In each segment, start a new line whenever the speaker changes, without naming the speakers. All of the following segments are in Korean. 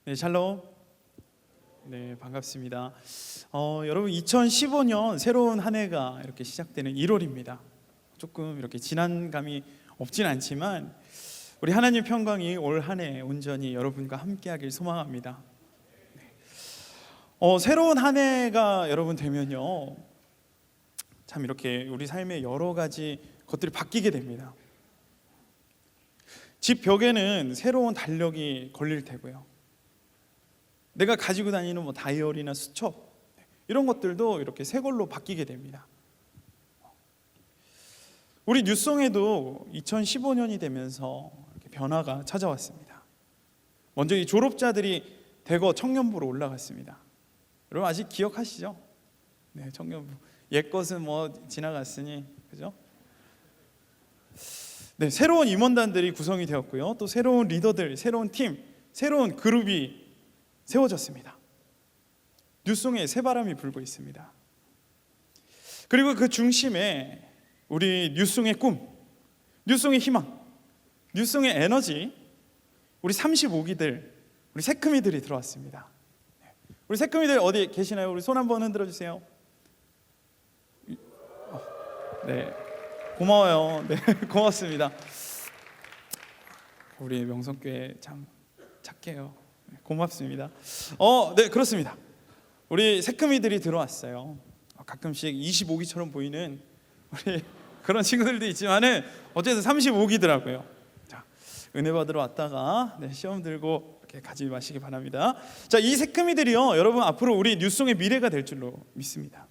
네, 샬롬. 네, 반갑습니다. 여러분 2015년 새로운 한 해가 이렇게 시작되는 1월입니다. 조금 이렇게 지난 감이 없진 않지만 우리 하나님 평강이 올 한 해 온전히 여러분과 함께하길 소망합니다. 새로운 한 해가 여러분 되면요, 참 이렇게 우리 삶의 여러 가지 것들이 바뀌게 됩니다. 집 벽에는 새로운 달력이 걸릴 테고요, 내가 가지고 다니는 뭐 다이어리나 수첩 이런 것들도 이렇게 새 걸로 바뀌게 됩니다. 우리 뉴송에도 2015년이 되면서 이렇게 변화가 찾아왔습니다. 먼저 이 졸업자들이 대거 청년부로 올라갔습니다. 여러분 아직 기억하시죠? 네, 청년부. 옛 것은 뭐 지나갔으니, 그죠? 네, 새로운 임원단들이 구성이 되었고요, 또 새로운 리더들, 새로운 팀, 새로운 그룹이 세워졌습니다. 뉴송에 새바람이 불고 있습니다. 그리고 그 중심에 우리 뉴송의 꿈, 뉴송의 희망, 뉴송의 에너지, 우리 35기들, 우리 새크미들이 들어왔습니다. 우리 새크미들 어디 계시나요? 우리 손 한번 흔들어 주세요. 네, 고마워요. 네, 고맙습니다. 우리 명성교회 참 착해요. 고맙습니다. 네, 그렇습니다. 우리 새크미들이 들어왔어요. 가끔씩 25기처럼 보이는 우리 그런 친구들도 있지만은 어쨌든 35기더라고요. 자, 은혜 받으러 왔다가 시험 들고 이렇게 가지 마시기 바랍니다. 자, 이 새크미들이요, 여러분 앞으로 우리 뉴송의 미래가 될 줄로 믿습니다.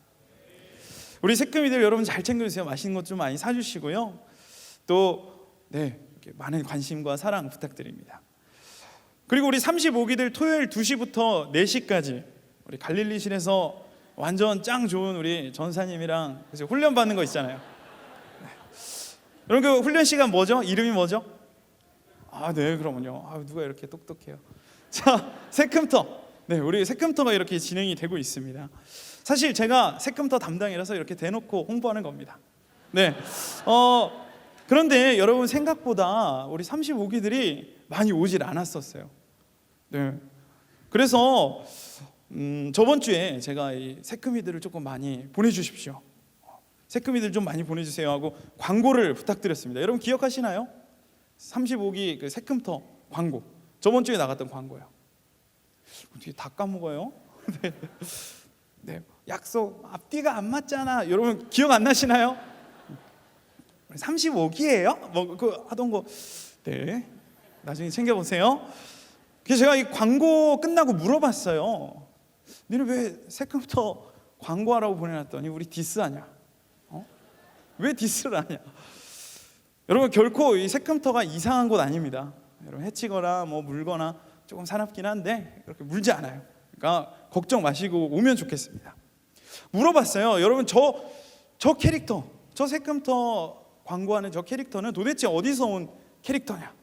우리 새크미들 여러분 잘 챙겨주세요. 맛있는 것 좀 많이 사주시고요. 또 이렇게 많은 관심과 사랑 부탁드립니다. 그리고 우리 35기들 토요일 2시부터 4시까지 우리 갈릴리실에서 완전 짱 좋은 우리 전사님이랑 훈련 받는 거 있잖아요. 여러분 그 훈련 시간 뭐죠? 이름이 뭐죠? 네, 그러면요. 누가 이렇게 똑똑해요. 자, 새금터. 네, 우리 새금터가 이렇게 진행이 되고 있습니다. 사실 제가 새금터 담당이라서 이렇게 대놓고 홍보하는 겁니다. 네. 그런데 여러분 생각보다 우리 35기들이 많이 오질 않았었어요. 네. 그래서 저번 주에 제가 이 새크미들을 조금 많이 보내주십시오, 새크미들 좀 많이 보내주세요 하고 광고를 부탁드렸습니다. 여러분 기억하시나요? 35기 그 새금터 광고, 저번 주에 나갔던 광고요. 어떻게 다 까먹어요? 네. 약속 앞뒤가 안 맞잖아. 여러분 기억 안 나시나요? 35기예요? 뭐 그 하던 거. 네, 나중에 챙겨보세요. 그래서 제가 이 광고 끝나고 물어봤어요. 너는 왜 새금터 광고하라고 보내놨더니 우리 디스하냐? 왜 디스를 하냐? 여러분 결코 이 새금터가 이상한 곳 아닙니다. 여러분 해치거나 뭐 물거나 조금 사납긴 한데 그렇게 물지 않아요. 그러니까 걱정 마시고 오면 좋겠습니다. 물어봤어요. 여러분 저 캐릭터, 저 새금터 광고하는 저 캐릭터는 도대체 어디서 온 캐릭터냐?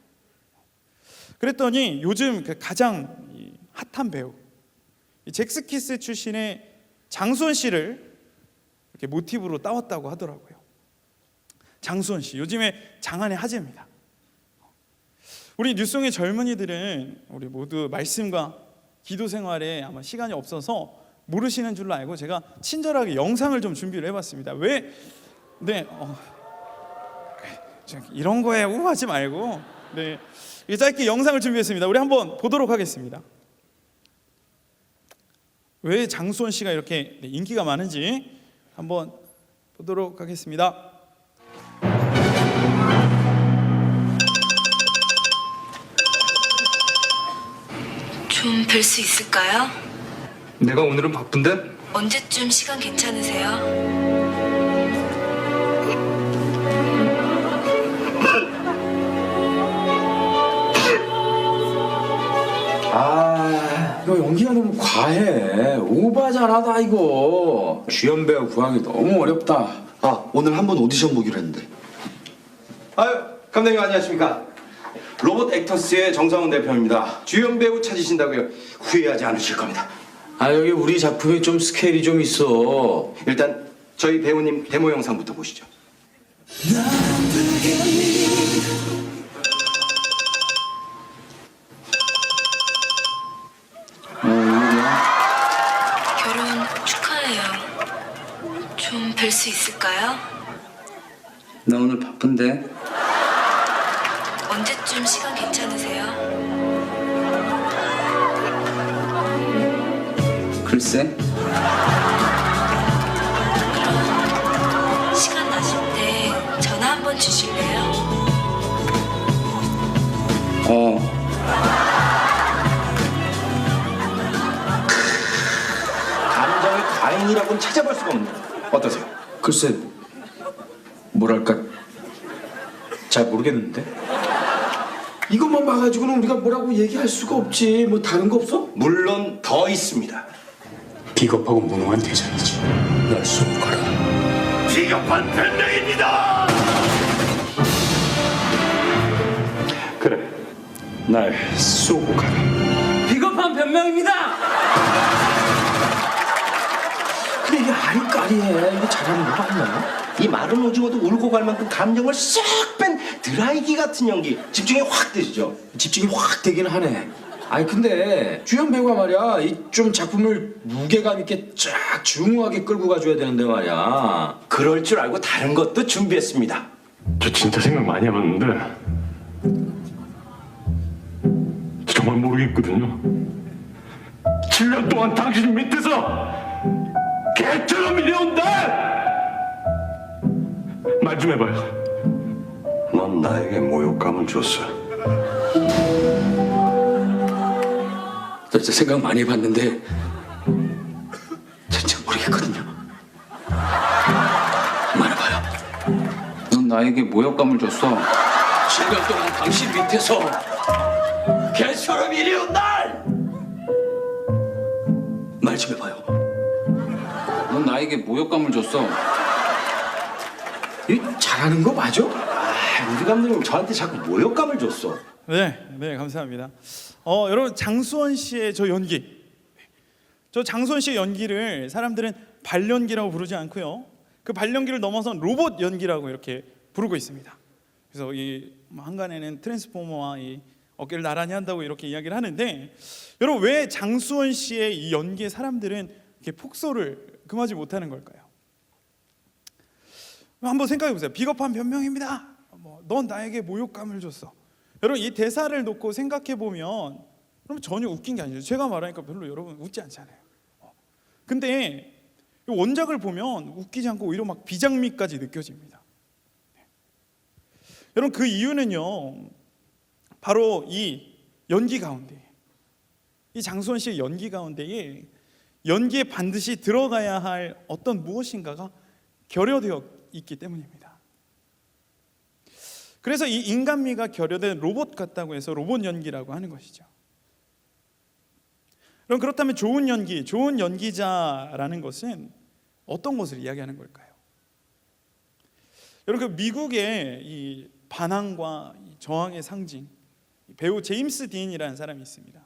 그랬더니 요즘 그 가장 핫한 배우, 잭스키스 출신의 장수원 씨를 이렇게 모티브로 따왔다고 하더라고요. 장수원 씨, 요즘에 장안의 화제입니다. 우리 뉴송의 젊은이들은 우리 모두 말씀과 기도 생활에 아마 시간이 없어서 모르시는 줄로 알고 제가 친절하게 영상을 좀 준비를 해봤습니다. 왜? 네, 이런 거에 우하지 말고 짧게 영상을 준비했습니다. 우리 한번 보도록 하겠습니다. 왜 장수원 씨가 이렇게 인기가 많은지 한번 보도록 하겠습니다.
좀 뵐 수 있을까요?
내가 오늘은 바쁜데?
언제쯤 시간 괜찮으세요?
이거 연기가 너무 과해. 오바잖아 다 이거. 주연 배우 구하기 너무 어렵다.
오늘 한번 오디션 보기로 했는데.
감독님 안녕하십니까? 로봇 액터스의 정상훈 대표입니다. 주연 배우 찾으신다고요? 후회하지 않으실 겁니다.
여기 우리 작품이 좀 스케일이 좀 있어.
일단 저희 배우님 데모 영상부터 보시죠.
수 있을까요?
나 오늘 바쁜데.
언제쯤 시간 괜찮으세요?
글쎄.
시간 나실 때 전화 한번 주실래요?
감정의 과잉이라고는 찾아볼 수가 없네요. 어떠세요?
글쎄, 뭐랄까 잘 모르겠는데. 이것만 봐가지고는 우리가 뭐라고 얘기할 수가 없지. 뭐 다른 거 없어?
물론 더 있습니다.
비겁하고 무능한 대장이지. 날 쏘고 가라.
비겁한 변명입니다.
그래, 날 쏘고 가라.
비겁한 변명입니다.
근데 이게 아리까리해. 이게 잘하는 거 맞나?
이 마른 오징어도 울고 갈 만큼 감정을 싹 뺀 드라이기 같은 연기. 집중이 확 되시죠?
집중이 확 되긴 하네. 아니 근데 주연 배우가 말이야 이 좀 작품을 무게감 있게 쫙 중후하게 끌고 가줘야 되는데 말이야.
그럴 줄 알고 다른 것도 준비했습니다.
저 진짜 생각 많이 해봤는데 정말 모르겠거든요. 7년 동안 당신 밑에서 개처럼 일해온 날! 말 좀 해봐요.
넌 나에게 모욕감을 줬어.
나 진짜 생각 많이 해봤는데 진짜 모르겠거든요. 말해봐요. 넌 나에게 모욕감을 줬어. 7년 동안 당신 밑에서 개처럼 일해온 날! 말 좀 해봐요. 넌 나에게 모욕감을 줬어.
이 잘하는 거 맞아?
우리 감독님 저한테 자꾸 모욕감을 줬어.
네, 감사합니다. 여러분 장수원 씨의 저 연기, 저 장수원 씨의 연기를 사람들은 발연기라고 부르지 않고요, 그 발연기를 넘어선 로봇 연기라고 이렇게 부르고 있습니다. 그래서 이 한간에는 트랜스포머와 이 어깨를 나란히 한다고 이렇게 이야기를 하는데, 여러분 왜 장수원 씨의 이 연기에 사람들은 이렇게 폭소를 금하지 못하는 걸까요? 한번 생각해 보세요. 비겁한 변명입니다. 넌 나에게 모욕감을 줬어. 여러분 이 대사를 놓고 생각해 보면 그럼 전혀 웃긴 게 아니죠. 제가 말하니까 별로 여러분 웃지 않잖아요. 근데 이 원작을 보면 웃기지 않고 오히려 막 비장미까지 느껴집니다. 여러분 그 이유는요, 바로 이 연기 가운데, 이 장수원 씨의 연기 가운데에 연기에 반드시 들어가야 할 어떤 무엇인가가 결여되어 있기 때문입니다. 그래서 이 인간미가 결여된 로봇 같다고 해서 로봇 연기라고 하는 것이죠. 그럼 그렇다면 좋은 연기, 좋은 연기자라는 것은 어떤 것을 이야기하는 걸까요? 여러분 그 미국의 이 반항과 이 저항의 상징, 배우 제임스 딘이라는 사람이 있습니다.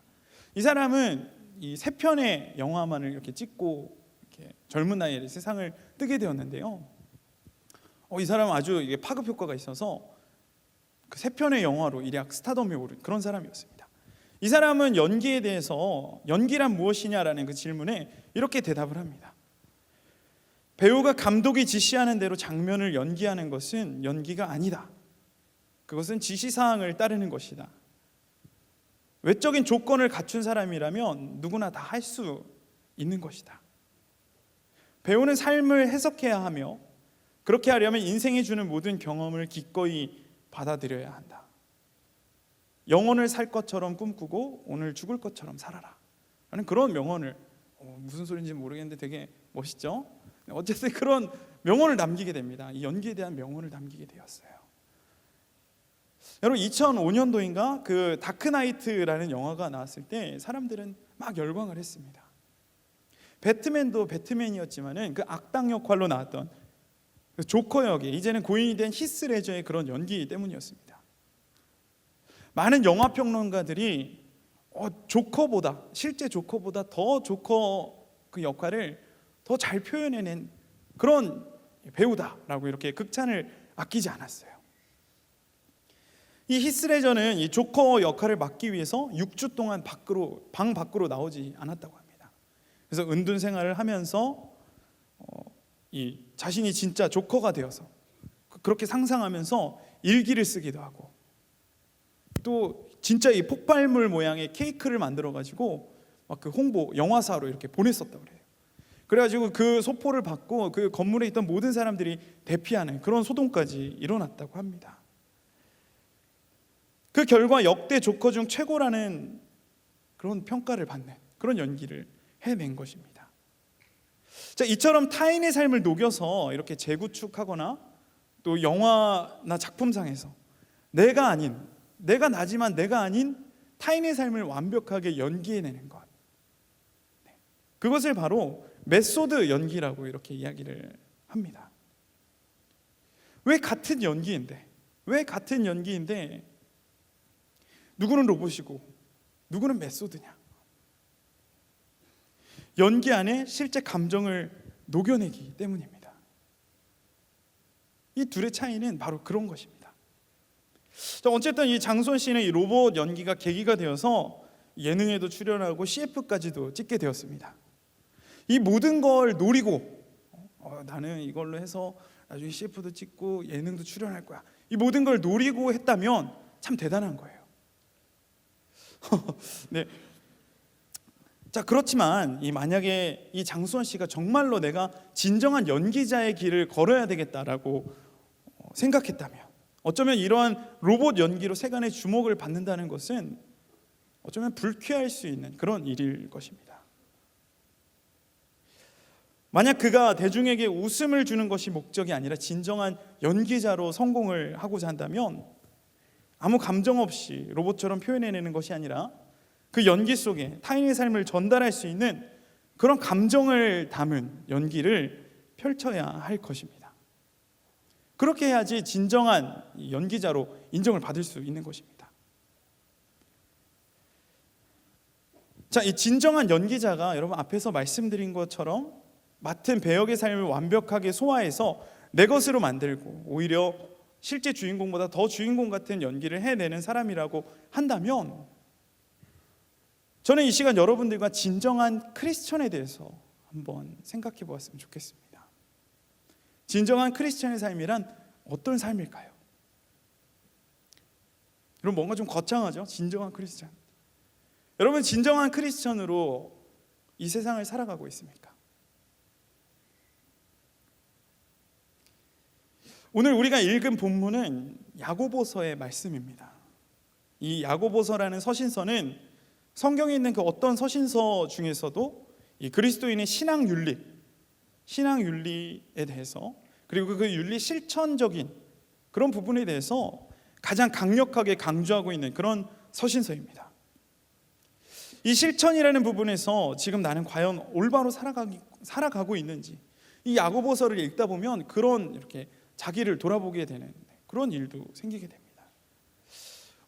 이 사람은 이 3편의 영화만을 이렇게 찍고 이렇게 젊은 나이에 세상을 뜨게 되었는데요. 이 사람은 아주 이게 파급 효과가 있어서 그 3편의 영화로 일약 스타덤에 오른 그런 사람이었습니다. 이 사람은 연기에 대해서 연기란 무엇이냐라는 그 질문에 이렇게 대답을 합니다. 배우가 감독이 지시하는 대로 장면을 연기하는 것은 연기가 아니다. 그것은 지시사항을 따르는 것이다. 외적인 조건을 갖춘 사람이라면 누구나 다 할 수 있는 것이다. 배우는 삶을 해석해야 하며 그렇게 하려면 인생이 주는 모든 경험을 기꺼이 받아들여야 한다. 영혼을 살 것처럼 꿈꾸고 오늘 죽을 것처럼 살아라 라는 그런 명언을, 무슨 소리인지 모르겠는데 되게 멋있죠? 어쨌든 그런 명언을 남기게 됩니다. 이 연기에 대한 명언을 남기게 되었어요. 여러분 2005년도인가 그 다크나이트라는 영화가 나왔을 때 사람들은 막 열광을 했습니다. 배트맨도 배트맨이었지만은 그 악당 역할로 나왔던 그 조커 역에 이제는 고인이 된 히스 레저의 그런 연기 때문이었습니다. 많은 영화 평론가들이 조커보다, 실제 조커보다 더 조커 그 역할을 더 잘 표현해낸 그런 배우다라고 이렇게 극찬을 아끼지 않았어요. 이 히스 레저는 이 조커 역할을 맡기 위해서 6주 동안 방 밖으로 나오지 않았다고 합니다. 그래서 은둔 생활을 하면서 이 자신이 진짜 조커가 되어서 그렇게 상상하면서 일기를 쓰기도 하고, 또 진짜 이 폭발물 모양의 케이크를 만들어 가지고 막 그 홍보 영화사로 이렇게 보냈었다고 그래요. 그래가지고 그 소포를 받고 그 건물에 있던 모든 사람들이 대피하는 그런 소동까지 일어났다고 합니다. 그 결과 역대 조커 중 최고라는 그런 평가를 받는 그런 연기를 해낸 것입니다. 자, 이처럼 타인의 삶을 녹여서 이렇게 재구축하거나 또 영화나 작품상에서 내가 나지만 내가 아닌 타인의 삶을 완벽하게 연기해내는 것, 그것을 바로 메소드 연기라고 이렇게 이야기를 합니다. 왜 같은 연기인데 누구는 로봇이고 누구는 메소드냐? 연기 안에 실제 감정을 녹여내기 때문입니다. 이 둘의 차이는 바로 그런 것입니다. 자, 어쨌든 이 장수원 씨는 이 로봇 연기가 계기가 되어서 예능에도 출연하고 CF까지도 찍게 되었습니다. 이 모든 걸 노리고 나는 이걸로 해서 나중에 CF도 찍고 예능도 출연할 거야, 이 모든 걸 노리고 했다면 참 대단한 거예요. 네. 자, 그렇지만 만약에 이 장수원 씨가 정말로 내가 진정한 연기자의 길을 걸어야 되겠다라고 생각했다면, 어쩌면 이러한 로봇 연기로 세간의 주목을 받는다는 것은 어쩌면 불쾌할 수 있는 그런 일일 것입니다. 만약 그가 대중에게 웃음을 주는 것이 목적이 아니라 진정한 연기자로 성공을 하고자 한다면 아무 감정 없이 로봇처럼 표현해내는 것이 아니라 그 연기 속에 타인의 삶을 전달할 수 있는 그런 감정을 담은 연기를 펼쳐야 할 것입니다. 그렇게 해야지 진정한 연기자로 인정을 받을 수 있는 것입니다. 자, 이 진정한 연기자가 여러분 앞에서 말씀드린 것처럼 맡은 배역의 삶을 완벽하게 소화해서 내 것으로 만들고 오히려 실제 주인공보다 더 주인공 같은 연기를 해내는 사람이라고 한다면, 저는 이 시간 여러분들과 진정한 크리스천에 대해서 한번 생각해 보았으면 좋겠습니다. 진정한 크리스천의 삶이란 어떤 삶일까요? 여러분, 뭔가 좀 거창하죠? 진정한 크리스천. 여러분, 진정한 크리스천으로 이 세상을 살아가고 있습니까? 오늘 우리가 읽은 본문은 야고보서의 말씀입니다. 이 야고보서라는 서신서는 성경에 있는 그 어떤 서신서 중에서도 이 그리스도인의 신앙 윤리에 대해서, 그리고 그 윤리 실천적인 그런 부분에 대해서 가장 강력하게 강조하고 있는 그런 서신서입니다. 이 실천이라는 부분에서 지금 나는 과연 올바로 살아가고 있는지, 이 야고보서를 읽다 보면 그런 이렇게 자기를 돌아보게 되는 그런 일도 생기게 됩니다.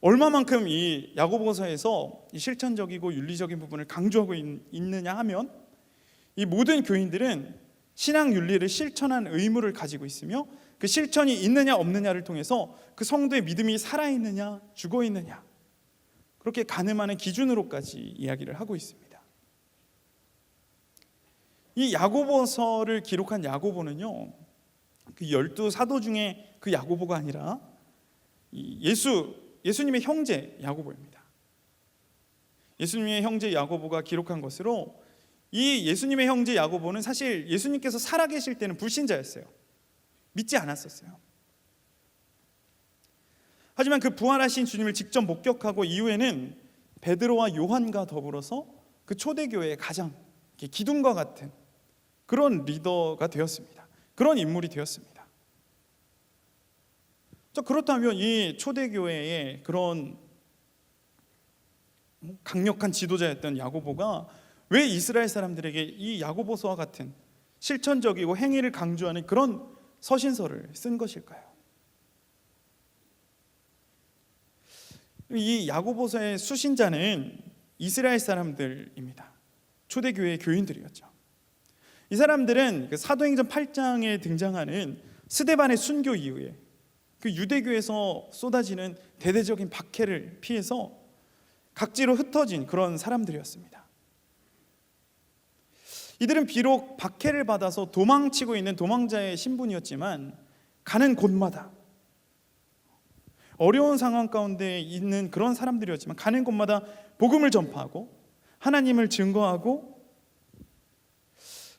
얼마만큼 이 야고보서에서 이 실천적이고 윤리적인 부분을 강조하고 있느냐 하면, 이 모든 교인들은 신앙 윤리를 실천한 의무를 가지고 있으며 그 실천이 있느냐 없느냐를 통해서 그 성도의 믿음이 살아있느냐 죽어있느냐, 그렇게 가늠하는 기준으로까지 이야기를 하고 있습니다. 이 야고보서를 기록한 야고보는요, 그 12사도 중에 그 야고보가 아니라 예수님의 형제 야고보입니다. 예수님의 형제 야고보가 기록한 것으로, 이 예수님의 형제 야고보는 사실 예수님께서 살아계실 때는 불신자였어요. 믿지 않았었어요. 하지만 그 부활하신 주님을 직접 목격하고 이후에는 베드로와 요한과 더불어서 그 초대교회의 가장 기둥과 같은 그런 리더가 되었습니다. 그런 인물이 되었습니다. 자, 그렇다면 이 초대교회의 그런 강력한 지도자였던 야고보가 왜 이스라엘 사람들에게 이 야고보서와 같은 실천적이고 행위를 강조하는 그런 서신서를 쓴 것일까요? 이 야고보서의 수신자는 이스라엘 사람들입니다. 초대교회의 교인들이었죠. 이 사람들은 사도행전 8장에 등장하는 스데반의 순교 이후에 그 유대교에서 쏟아지는 대대적인 박해를 피해서 각지로 흩어진 그런 사람들이었습니다. 이들은 비록 박해를 받아서 도망치고 있는 도망자의 신분이었지만 가는 곳마다 어려운 상황 가운데 있는 그런 사람들이었지만 가는 곳마다 복음을 전파하고 하나님을 증거하고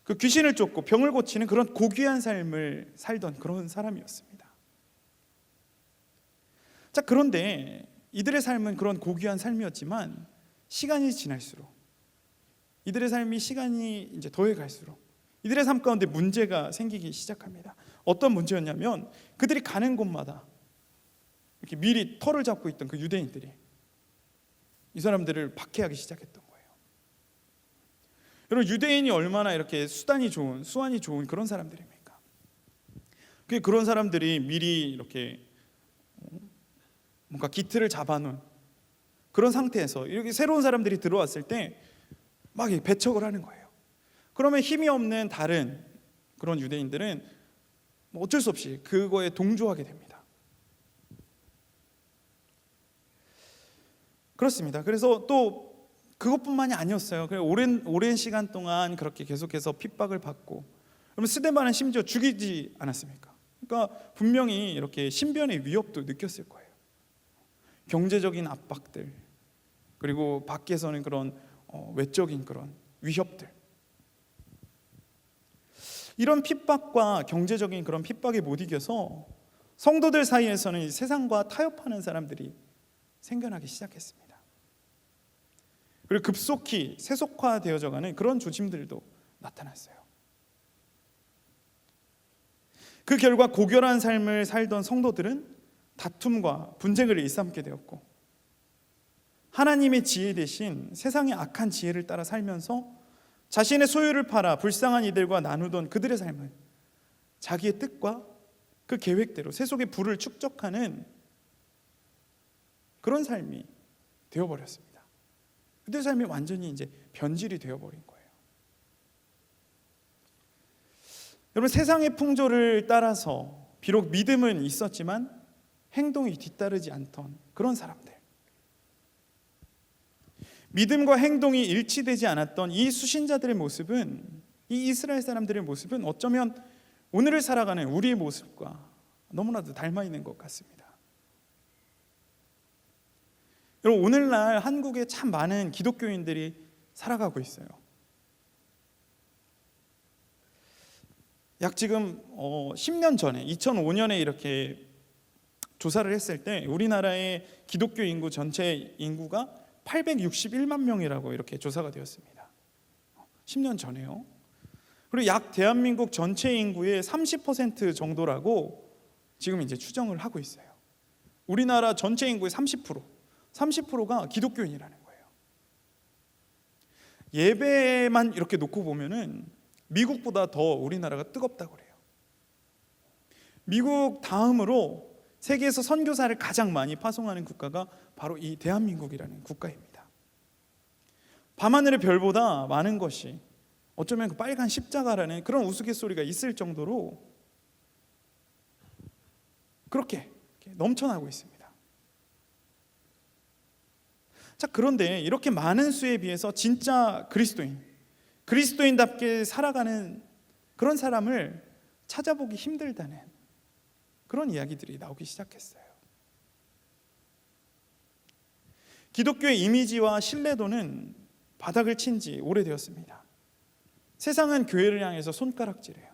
그 귀신을 쫓고 병을 고치는 그런 고귀한 삶을 살던 그런 사람이었습니다. 자, 그런데 이들의 삶은 그런 고귀한 삶이었지만 시간이 지날수록 이들의 삶이 시간이 이제 더해 갈수록 이들의 삶 가운데 문제가 생기기 시작합니다. 어떤 문제였냐면 그들이 가는 곳마다 이렇게 미리 터를 잡고 있던 그 유대인들이 이 사람들을 박해하기 시작했던 거예요. 여러분, 유대인이 얼마나 이렇게 수완이 좋은 그런 사람들입니까? 그런 사람들이 미리 이렇게 뭔가 기틀을 잡아놓은 그런 상태에서 이렇게 새로운 사람들이 들어왔을 때 막 배척을 하는 거예요. 그러면 힘이 없는 다른 그런 유대인들은 어쩔 수 없이 그거에 동조하게 됩니다. 그렇습니다. 그래서 또 그것뿐만이 아니었어요. 오랜 시간 동안 그렇게 계속해서 핍박을 받고, 그러면 스데반은 심지어 죽이지 않았습니까? 그러니까 분명히 이렇게 신변의 위협도 느꼈을 거예요. 경제적인 압박들, 그리고 밖에서는 그런 외적인 그런 위협들, 이런 핍박과 경제적인 그런 핍박에 못 이겨서 성도들 사이에서는 세상과 타협하는 사람들이 생겨나기 시작했습니다. 그리고 급속히 세속화되어져가는 그런 조짐들도 나타났어요. 그 결과 고결한 삶을 살던 성도들은 다툼과 분쟁을 일삼게 되었고, 하나님의 지혜 대신 세상의 악한 지혜를 따라 살면서 자신의 소유를 팔아 불쌍한 이들과 나누던 그들의 삶은 자기의 뜻과 그 계획대로 세속의 부를 축적하는 그런 삶이 되어버렸습니다. 그들의 삶이 완전히 이제 변질이 되어버린 거예요. 여러분, 세상의 풍조를 따라서 비록 믿음은 있었지만 행동이 뒤따르지 않던 그런 사람들, 믿음과 행동이 일치되지 않았던 이 수신자들의 모습은, 이 이스라엘 사람들의 모습은 어쩌면 오늘을 살아가는 우리의 모습과 너무나도 닮아 있는 것 같습니다. 여러분, 오늘날 한국에 참 많은 기독교인들이 살아가고 있어요. 약 지금 10년 전에 2005년에 이렇게 조사를 했을 때 우리나라의 기독교 인구 전체 인구가 861만 명이라고 이렇게 조사가 되었습니다. 10년 전에요. 그리고 약 대한민국 전체 인구의 30% 정도라고 지금 이제 추정을 하고 있어요. 우리나라 전체 인구의 30%가 기독교인이라는 거예요. 예배만 이렇게 놓고 보면은 미국보다 더 우리나라가 뜨겁다고 그래요. 미국 다음으로 세계에서 선교사를 가장 많이 파송하는 국가가 바로 이 대한민국이라는 국가입니다. 밤하늘의 별보다 많은 것이 어쩌면 그 빨간 십자가라는 그런 우스갯소리가 있을 정도로 그렇게 넘쳐나고 있습니다. 자, 그런데 이렇게 많은 수에 비해서 진짜 그리스도인답게 살아가는 그런 사람을 찾아보기 힘들다는 그런 이야기들이 나오기 시작했어요. 기독교의 이미지와 신뢰도는 바닥을 친 지 오래되었습니다. 세상은 교회를 향해서 손가락질해요.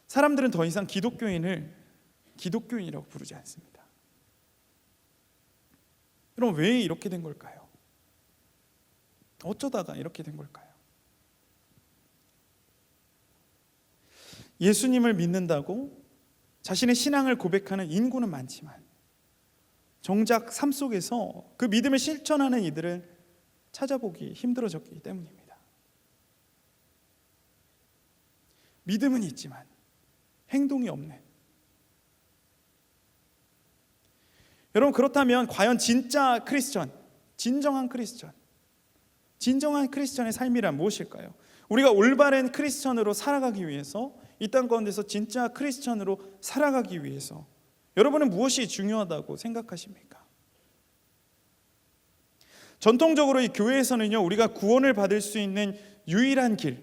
사람들은 더 이상 기독교인을 기독교인이라고 부르지 않습니다. 그럼 왜 이렇게 된 걸까요? 어쩌다가 이렇게 된 걸까요? 예수님을 믿는다고 자신의 신앙을 고백하는 인구는 많지만 정작 삶 속에서 그 믿음을 실천하는 이들을 찾아보기 힘들어졌기 때문입니다. 믿음은 있지만 행동이 없는, 여러분, 그렇다면 과연 진짜 크리스천, 진정한 크리스천의 삶이란 무엇일까요? 우리가 올바른 크리스천으로 살아가기 위해서, 이 땅 가운데서 진짜 크리스천으로 살아가기 위해서 여러분은 무엇이 중요하다고 생각하십니까? 전통적으로 이 교회에서는요, 우리가 구원을 받을 수 있는 유일한 길,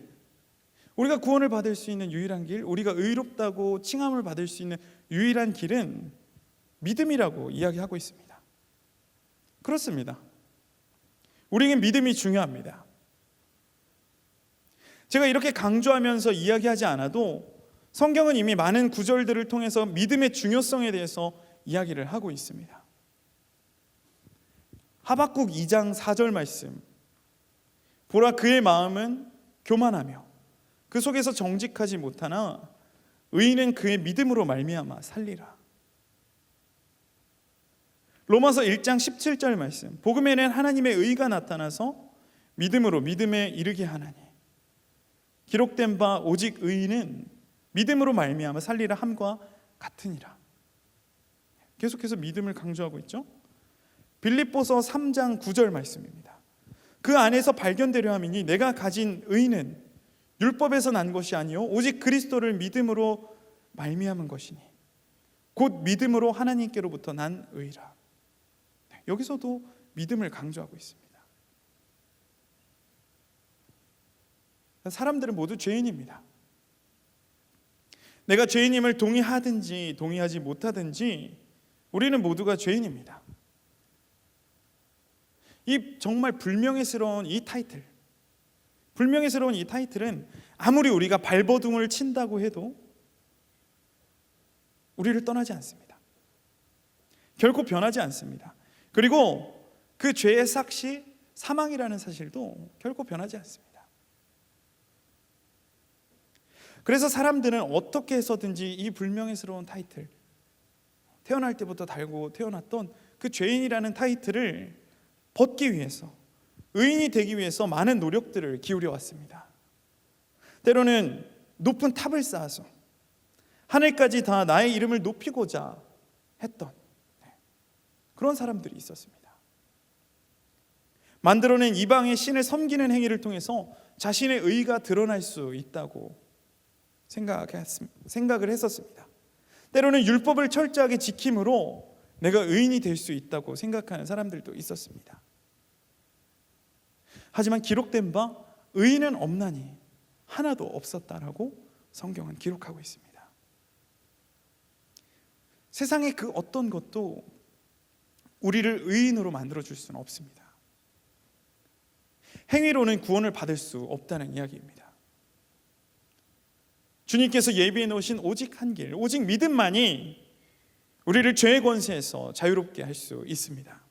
우리가 구원을 받을 수 있는 유일한 길, 우리가 의롭다고 칭함을 받을 수 있는 유일한 길은 믿음이라고 이야기하고 있습니다. 그렇습니다. 우리에겐 믿음이 중요합니다. 제가 이렇게 강조하면서 이야기하지 않아도 성경은 이미 많은 구절들을 통해서 믿음의 중요성에 대해서 이야기를 하고 있습니다. 하박국 2장 4절 말씀, 보라 그의 마음은 교만하며 그 속에서 정직하지 못하나 의인은 그의 믿음으로 말미암아 살리라. 로마서 1장 17절 말씀, 복음에는 하나님의 의가 나타나서 믿음으로 믿음에 이르게 하나니 기록된 바 오직 의인은 믿음으로 말미암아 살리라 함과 같으니라. 계속해서 믿음을 강조하고 있죠. 빌립보서 3장 9절 말씀입니다. 그 안에서 발견되려 함이니 내가 가진 의는 율법에서 난 것이 아니요 오직 그리스도를 믿음으로 말미암은 것이니 곧 믿음으로 하나님께로부터 난 의라. 여기서도 믿음을 강조하고 있습니다. 사람들은 모두 죄인입니다. 내가 죄인임을 동의하든지 동의하지 못하든지 우리는 모두가 죄인입니다. 이 정말 불명예스러운 이 타이틀, 불명예스러운 이 타이틀은 아무리 우리가 발버둥을 친다고 해도 우리를 떠나지 않습니다. 결코 변하지 않습니다. 그리고 그 죄의 삭시 사망이라는 사실도 결코 변하지 않습니다. 그래서 사람들은 어떻게 해서든지 이 불명예스러운 타이틀, 태어날 때부터 달고 태어났던 그 죄인이라는 타이틀을 벗기 위해서, 의인이 되기 위해서 많은 노력들을 기울여 왔습니다. 때로는 높은 탑을 쌓아서 하늘까지 다 나의 이름을 높이고자 했던 그런 사람들이 있었습니다. 만들어낸 이방의 신을 섬기는 행위를 통해서 자신의 의가 드러날 수 있다고 생각을 했었습니다. 때로는 율법을 철저하게 지킴으로 내가 의인이 될 수 있다고 생각하는 사람들도 있었습니다. 하지만 기록된 바 의인은 없나니 하나도 없었다라고 성경은 기록하고 있습니다. 세상의 그 어떤 것도 우리를 의인으로 만들어줄 수는 없습니다. 행위로는 구원을 받을 수 없다는 이야기입니다. 주님께서 예비해 놓으신 오직 한 길, 오직 믿음만이 우리를 죄의 권세에서 자유롭게 할 수 있습니다.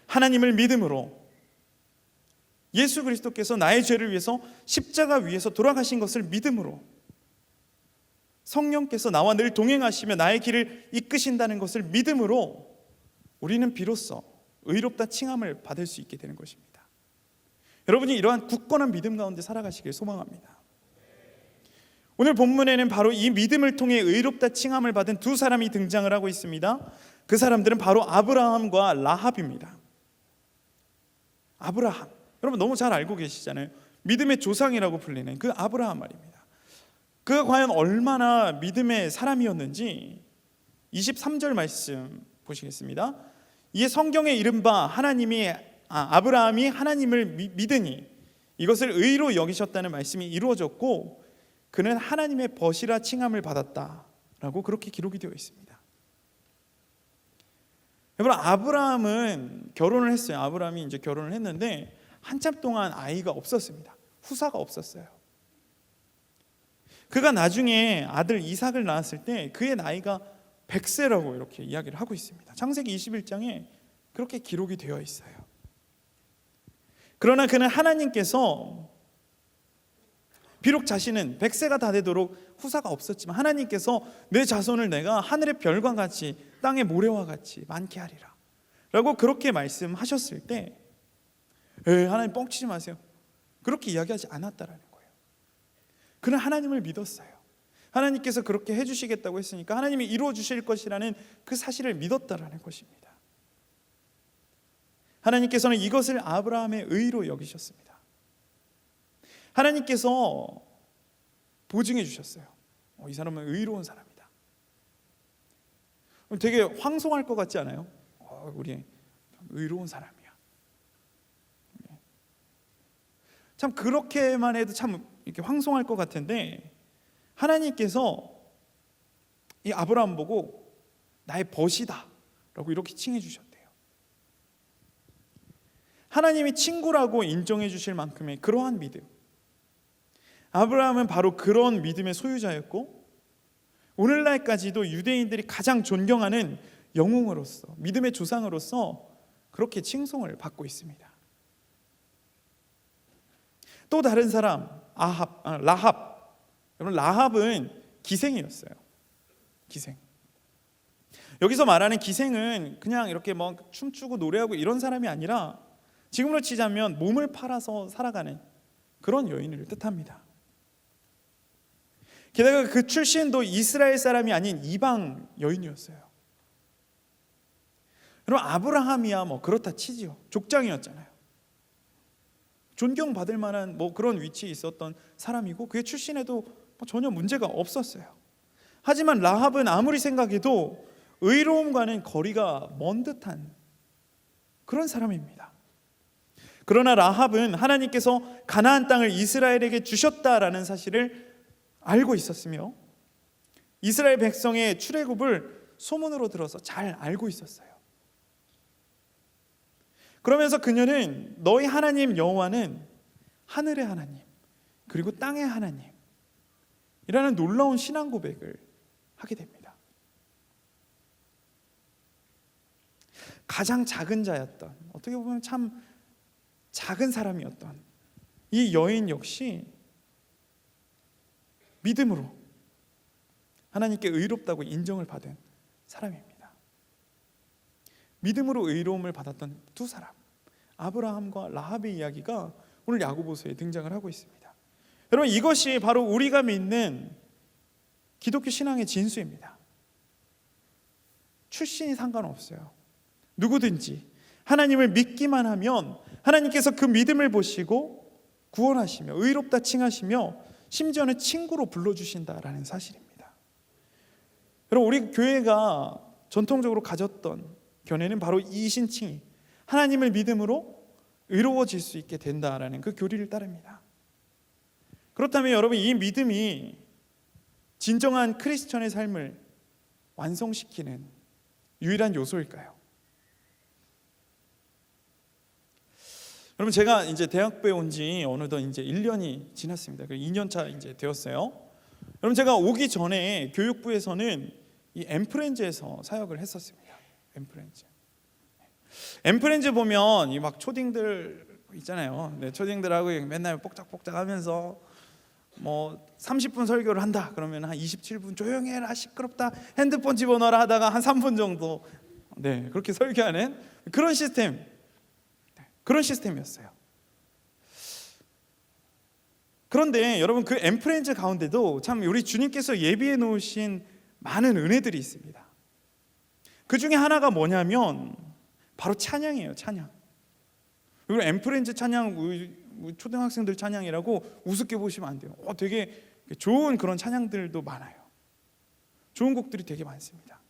하나님을 믿음으로 예수 그리스도께서 나의 죄를 위해서 십자가 위에서 돌아가신 것을 믿음으로 성령께서 나와 늘 동행하시며 나의 길을 이끄신다는 것을 믿음으로 우리는 비로소 의롭다 칭함을 받을 수 있게 되는 것입니다. 여러분이 이러한 굳건한 믿음 가운데 살아가시길 소망합니다. 오늘 본문에는 바로 이 믿음을 통해 의롭다 칭함을 받은 두 사람이 등장을 하고 있습니다. 그 사람들은 바로 아브라함과 라합입니다. 아브라함, 여러분 너무 잘 알고 계시잖아요. 믿음의 조상이라고 불리는 그 아브라함 말입니다. 그가 과연 얼마나 믿음의 사람이었는지 23절 말씀 보시겠습니다. 이에 성경에 이른 바 아브라함이 하나님을 믿으니 이것을 의로 여기셨다는 말씀이 이루어졌고 그는 하나님의 벗이라 칭함을 받았다라고 그렇게 기록이 되어 있습니다. 여러분, 아브라함은 결혼을 했어요. 아브라함이 이제 결혼을 했는데 한참 동안 아이가 없었습니다. 후사가 없었어요. 그가 나중에 아들 이삭을 낳았을 때 그의 나이가 100세라고 이렇게 이야기를 하고 있습니다. 창세기 21장에 그렇게 기록이 되어 있어요. 그러나 그는 하나님께서 비록 자신은 100세가 다 되도록 후사가 없었지만 하나님께서 내 자손을 내가 하늘의 별과 같이 땅의 모래와 같이 많게 하리라 라고 그렇게 말씀하셨을 때 하나님 뻥치지 마세요, 그렇게 이야기하지 않았다라는 거예요. 그는 하나님을 믿었어요. 하나님께서 그렇게 해주시겠다고 했으니까 하나님이 이루어 주실 것이라는 그 사실을 믿었다라는 것입니다. 하나님께서는 이것을 아브라함의 의로 여기셨습니다. 하나님께서 보증해 주셨어요. 이 사람은 의로운 사람이다. 되게 황송할 것 같지 않아요? 우리 의로운 사람이야. 참 그렇게만 해도 참 이렇게 황송할 것 같은데 하나님께서 이 아브라함 보고 나의 벗이다 라고 이렇게 칭해 주셨대요. 하나님이 친구라고 인정해 주실 만큼의 그러한 믿음. 아브라함은 바로 그런 믿음의 소유자였고 오늘날까지도 유대인들이 가장 존경하는 영웅으로서 믿음의 조상으로서 그렇게 칭송을 받고 있습니다. 또 다른 사람 라합. 여러분 라합은 기생이었어요. 기생. 여기서 말하는 기생은 그냥 이렇게 뭐 춤추고 노래하고 이런 사람이 아니라 지금으로 치자면 몸을 팔아서 살아가는 그런 여인을 뜻합니다. 게다가 그 출신도 이스라엘 사람이 아닌 이방 여인이었어요. 여러분 아브라함이야 뭐 그렇다 치지요. 족장이었잖아요. 존경받을 만한 뭐 그런 위치에 있었던 사람이고 그의 출신에도 전혀 문제가 없었어요. 하지만 라합은 아무리 생각해도 의로움과는 거리가 먼 듯한 그런 사람입니다. 그러나 라합은 하나님께서 가나안 땅을 이스라엘에게 주셨다라는 사실을 알고 있었으며 이스라엘 백성의 출애굽을 소문으로 들어서 잘 알고 있었어요. 그러면서 그녀는 너희 하나님 여호와는 하늘의 하나님 그리고 땅의 하나님 이라는 놀라운 신앙 고백을 하게 됩니다. 가장 작은 자였던 어떻게 보면 참 작은 사람이었던 이 여인 역시 믿음으로 하나님께 의롭다고 인정을 받은 사람입니다. 믿음으로 의로움을 받았던 두 사람 아브라함과 라합의 이야기가 오늘 야고보서에 등장을 하고 있습니다. 여러분 이것이 바로 우리가 믿는 기독교 신앙의 진수입니다. 출신이 상관없어요. 누구든지 하나님을 믿기만 하면 하나님께서 그 믿음을 보시고 구원하시며 의롭다 칭하시며 심지어는 친구로 불러주신다라는 사실입니다. 여러분 우리 교회가 전통적으로 가졌던 견해는 바로 이 신칭이 하나님을 믿음으로 의로워질 수 있게 된다라는 그 교리를 따릅니다. 그렇다면 여러분 이 믿음이 진정한 크리스천의 삶을 완성시키는 유일한 요소일까요? 여러분 제가 이제 대학부에 온 지 어느덧 이제 1년이 지났습니다. 2년 차 이제 되었어요. 여러분 제가 오기 전에 교육부에서는 이 엠프렌즈에서 사역을 했었습니다. 엠프렌즈 보면 이 막 초딩들 있잖아요. 네, 초딩들하고 맨날 뽁짝뽁짝하면서 뭐 30분 설교를 한다. 그러면 한 27분 조용히 해라 시끄럽다 핸드폰 집어넣어라 하다가 한 3분 정도 네 그렇게 설교하는 그런 시스템이었어요. 그런데 여러분 그 엠프렌즈 가운데도 참 우리 주님께서 예비해 놓으신 많은 은혜들이 있습니다. 그 중에 하나가 뭐냐면 바로 찬양이에요. 찬양. 그리고 엠프렌즈 찬양 초등학생들 찬양이라고 우습게 보시면 안 돼요. 되게 좋은 그런 찬양들도 많아요. 좋은 곡들이 되게 많습니다.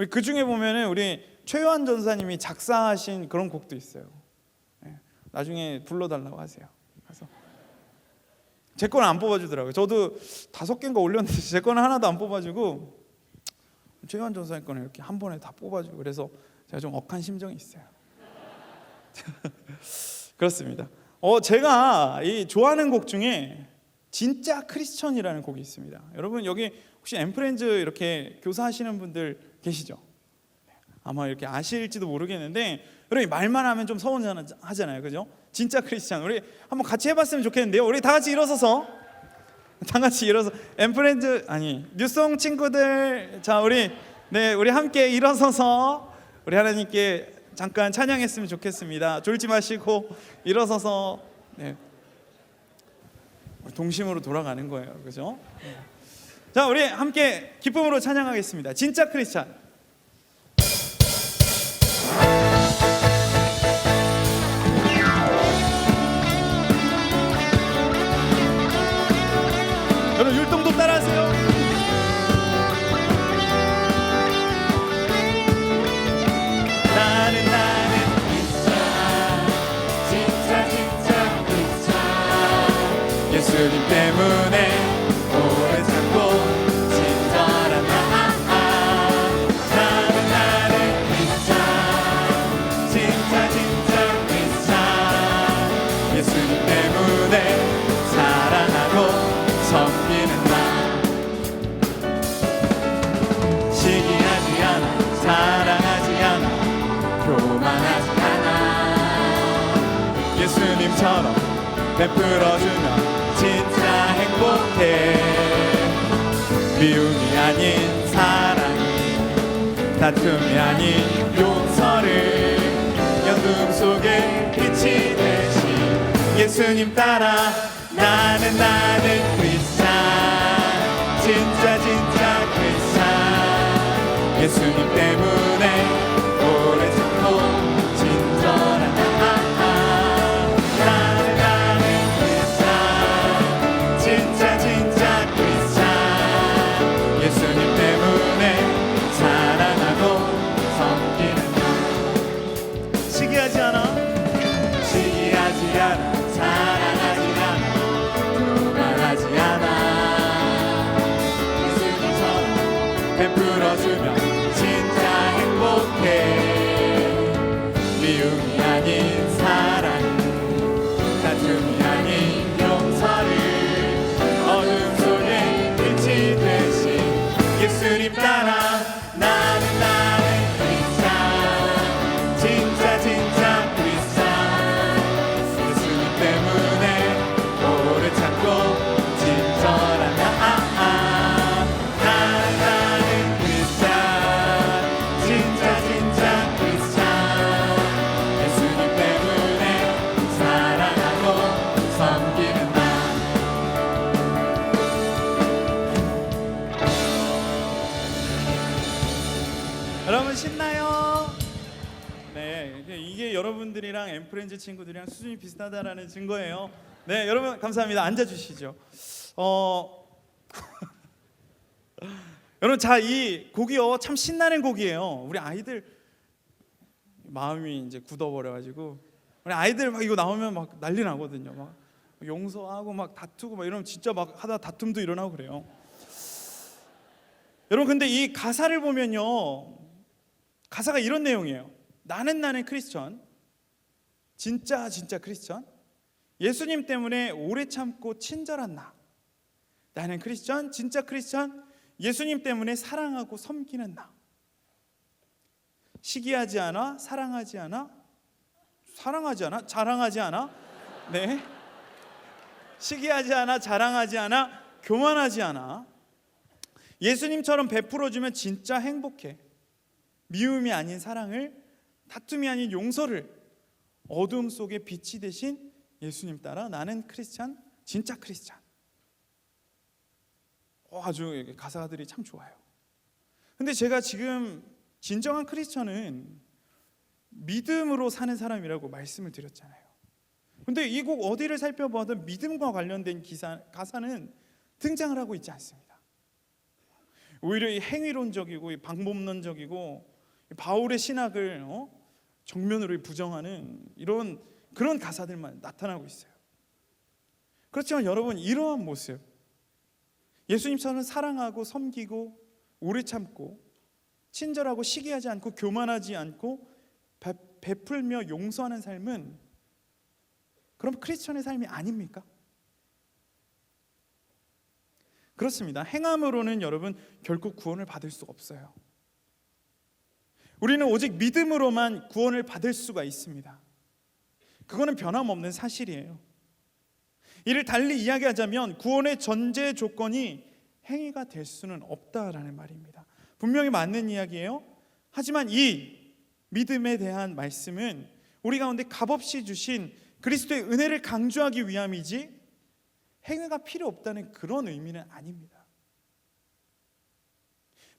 그 중에 보면은 우리 최요한 전사님이 작사하신 그런 곡도 있어요. 나중에 불러달라고 하세요. 그래서 제 거는 안 뽑아주더라고요. 저도 5개인가 올렸는데 제 거는 하나도 안 뽑아주고 최요한 전사님 거는 이렇게 한 번에 다 뽑아주고 그래서 제가 좀 억한 심정이 있어요. 그렇습니다. 제가 이 좋아하는 곡 중에 진짜 크리스천이라는 곡이 있습니다. 여러분 여기 혹시 엠프렌즈 이렇게 교사하시는 분들 계시죠? 아마 이렇게 아실지도 모르겠는데 여러분 말만 하면 좀 서운하잖아요, 그죠? 진짜 크리스천 우리 한번 같이 해봤으면 좋겠는데요. 우리 다 같이 일어서 엠프렌즈 뉴송 친구들 자 우리 함께 일어서서 우리 하나님께 잠깐 찬양했으면 좋겠습니다. 졸지 마시고 일어서서 동심으로 돌아가는 거예요, 그죠? 자 우리 함께 기쁨으로 찬양하겠습니다. 진짜 크리스천. 여러분 율동도 따라하세요. 나는 진짜 크리스천 사랑하지 않아 교만하지 않아 예수님처럼 베풀어주면 진짜 행복해 미움이 아닌 사랑이 다툼이 아닌 용서를 어둠 속에 빛이 되신 예수님 따라 나는 크리스찬 진짜 크리스찬 예수님 때문에 오래 참고 친절한 나는 크리스찬 진짜 크리스찬 예수님 때문에 사랑하고 섬기는 나 시기하지 않아 사랑하지 않아 교만하지 않아 예수님처럼 베풀어주면 진짜 행복해 미움이 아닌 사랑 다툼이 아닌 용서를 어둠 속에 빛이 되신 예수님 따라 나는 크리스찬 진짜 크리스찬 예수님 때문에 오래 참고 친절한 나는 크리스찬 진짜 크리스찬 예수님 때문에 사랑하고 섬기는 나 여러분 신나요? 네, 이게 여러분들이랑 엠프렌즈 친구들이랑 수준이 비슷하다라는 증거예요. 네, 여러분 감사합니다. 앉아주시죠. 여러분, 자, 이 곡이요 참 신나는 곡이에요. 우리 아이들 마음이 이제 굳어버려가지고 우리 아이들 막 이거 나오면 막 난리 나거든요. 막 용서하고 막 다투고 막 이러면 진짜 막 하다 다툼도 일어나고 그래요. 여러분, 근데 이 가사를 보면요, 가사가 이런 내용이에요. 나는 크리스천 진짜 크리스천 예수님 때문에 오래 참고 친절한 나는 크리스천 진짜 크리스천 예수님 때문에 사랑하고 섬기는 나 시기하지 않아 사랑하지 않아 자랑하지 않아 네 시기하지 않아 자랑하지 않아 교만하지 않아 예수님처럼 베풀어주면 진짜 행복해 미움이 아닌 사랑을 다툼이 아닌 용서를 어둠 속에 빛이 되신 예수님 따라 나는 크리스찬 진짜 크리스찬 아주 가사들이 참 좋아요. 근데 제가 지금 진정한 크리스천은 믿음으로 사는 사람이라고 말씀을 드렸잖아요. 근데 이 곡 어디를 살펴봐도 믿음과 관련된 가사는 등장을 하고 있지 않습니다. 오히려 이 행위론적이고 이 방법론적이고 바울의 신학을 정면으로 부정하는 그런 가사들만 나타나고 있어요. 그렇지만 여러분, 이러한 모습 예수님처럼 사랑하고 섬기고 오래 참고 친절하고 시기하지 않고 교만하지 않고 베풀며 용서하는 삶은 그럼 크리스천의 삶이 아닙니까? 그렇습니다. 행함으로는 여러분 결국 구원을 받을 수 없어요. 우리는 오직 믿음으로만 구원을 받을 수가 있습니다. 그거는 변함없는 사실이에요. 이를 달리 이야기하자면 구원의 전제 조건이 행위가 될 수는 없다라는 말입니다. 분명히 맞는 이야기예요. 하지만 이 믿음에 대한 말씀은 우리 가운데 값없이 주신 그리스도의 은혜를 강조하기 위함이지 행위가 필요 없다는 그런 의미는 아닙니다.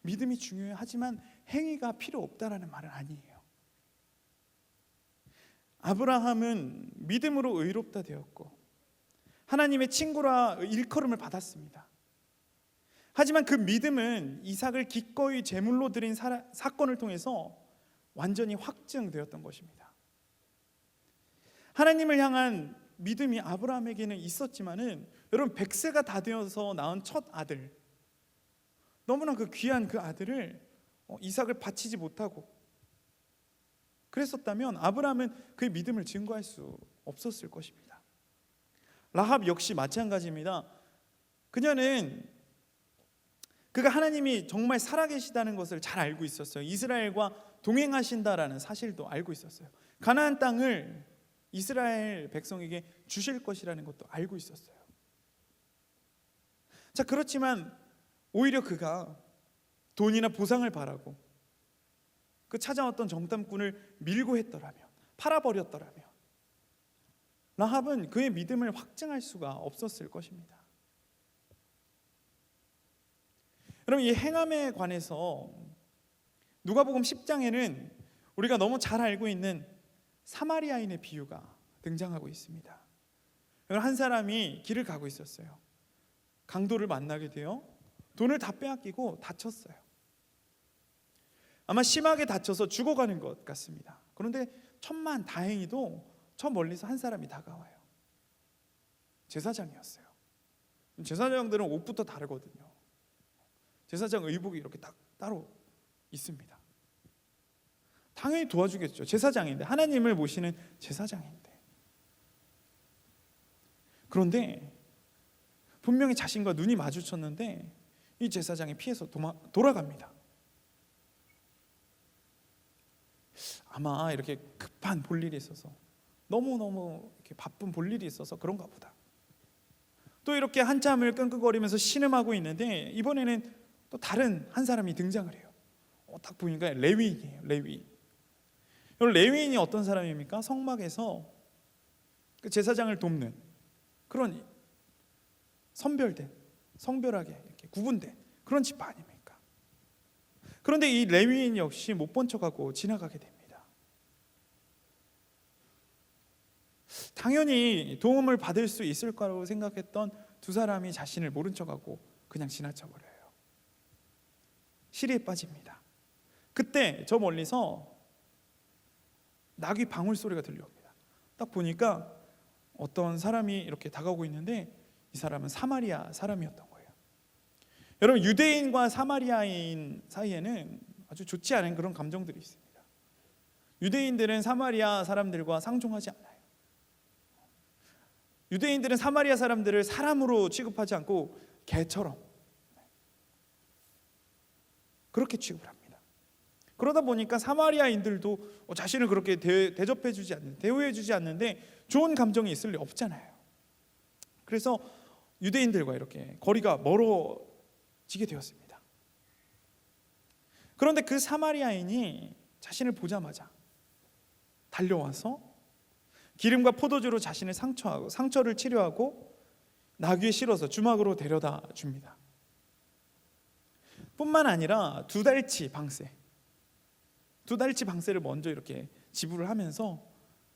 믿음이 중요해요. 하지만 행위가 필요 없다라는 말은 아니에요. 아브라함은 믿음으로 의롭다 되었고 하나님의 친구라 일컬음을 받았습니다. 하지만 그 믿음은 이삭을 기꺼이 제물로 드린 사건을 통해서 완전히 확증되었던 것입니다. 하나님을 향한 믿음이 아브라함에게는 있었지만은 여러분 100세가 다 되어서 낳은 첫 아들, 너무나 그 귀한 그 아들을 이삭을 바치지 못하고 그랬었다면 아브라함은 그의 믿음을 증거할 수 없었을 것입니다. 라합 역시 마찬가지입니다. 그녀는 그가 하나님이 정말 살아계시다는 것을 잘 알고 있었어요. 이스라엘과 동행하신다라는 사실도 알고 있었어요. 가나안 땅을 이스라엘 백성에게 주실 것이라는 것도 알고 있었어요. 자, 그렇지만 오히려 그가 돈이나 보상을 바라고 그 찾아왔던 정탐꾼을 밀고 했더라면, 팔아버렸더라면 라합은 그의 믿음을 확증할 수가 없었을 것입니다. 여러분, 이 행함에 관해서 누가복음 10장에는 우리가 너무 잘 알고 있는 사마리아인의 비유가 등장하고 있습니다. 한 사람이 길을 가고 있었어요. 강도를 만나게 되어 돈을 다 빼앗기고 다쳤어요. 아마 심하게 다쳐서 죽어가는 것 같습니다. 그런데 천만 다행히도 저 멀리서 한 사람이 다가와요. 제사장이었어요. 제사장들은 옷부터 다르거든요. 제사장 의복이 이렇게 딱 따로 있습니다. 당연히 도와주겠죠. 제사장인데, 하나님을 모시는 제사장인데. 그런데 분명히 자신과 눈이 마주쳤는데 이 제사장이 피해서 돌아갑니다. 아마 이렇게 급한 볼일이 있어서, 너무너무 이렇게 바쁜 볼일이 있어서 그런가 보다. 또 이렇게 한참을 끙끙거리면서 신음하고 있는데 이번에는 또 다른 한 사람이 등장을 해요. 딱 보니까 레위인이에요. 레위인. 레위인이 어떤 사람입니까? 성막에서 그 제사장을 돕는 그런 선별된, 성별하게 이렇게 구분된 그런 지파 아닙니까? 그런데 이 레위인 역시 못 본 척하고 지나가게 됩니다. 당연히 도움을 받을 수 있을 거라고 생각했던 두 사람이 자신을 모른 척하고 그냥 지나쳐 버려요. 시리에 빠집니다. 그때 저 멀리서 나귀 방울 소리가 들려옵니다. 딱 보니까 어떤 사람이 이렇게 다가오고 있는데 이 사람은 사마리아 사람이었던 거예요. 여러분, 유대인과 사마리아인 사이에는 아주 좋지 않은 그런 감정들이 있습니다. 유대인들은 사마리아 사람들과 상종하지 않아요. 유대인들은 사마리아 사람들을 사람으로 취급하지 않고 개처럼 그렇게 취급을 합니다. 그러다 보니까 사마리아인들도 자신을 그렇게 대접해주지 않는, 대우해주지 않는데 좋은 감정이 있을 리 없잖아요. 그래서 유대인들과 이렇게 거리가 멀어지게 되었습니다. 그런데 그 사마리아인이 자신을 보자마자 달려와서 기름과 포도주로 자신을 상처를 치료하고 나귀에 실어서 주막으로 데려다 줍니다. 뿐만 아니라 2달치 방세를 먼저 이렇게 지불을 하면서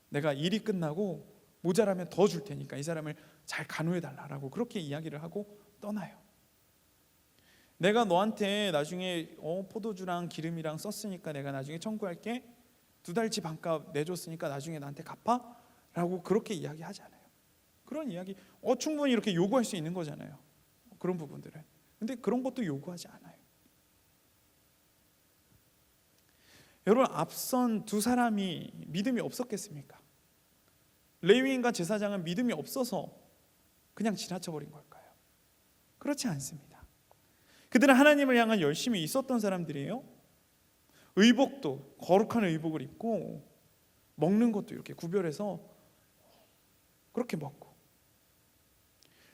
내가 일이 끝나고 모자라면 더 줄 테니까 이 사람을 잘 간호해 달라라고 그렇게 이야기를 하고 떠나요. 내가 너한테 나중에 포도주랑 기름이랑 썼으니까 내가 나중에 청구할게. 2달치 반값 내줬으니까 나중에 나한테 갚아라고 그렇게 이야기하잖아요. 그런 이야기 충분히 이렇게 요구할 수 있는 거잖아요. 그런 부분들은. 근데 그런 것도 요구하지 않아요. 여러분, 앞선 두 사람이 믿음이 없었겠습니까? 레위인과 제사장은 믿음이 없어서 그냥 지나쳐버린 걸까요? 그렇지 않습니다. 그들은 하나님을 향한 열심이 있었던 사람들이에요. 의복도 거룩한 의복을 입고 먹는 것도 이렇게 구별해서 그렇게 먹고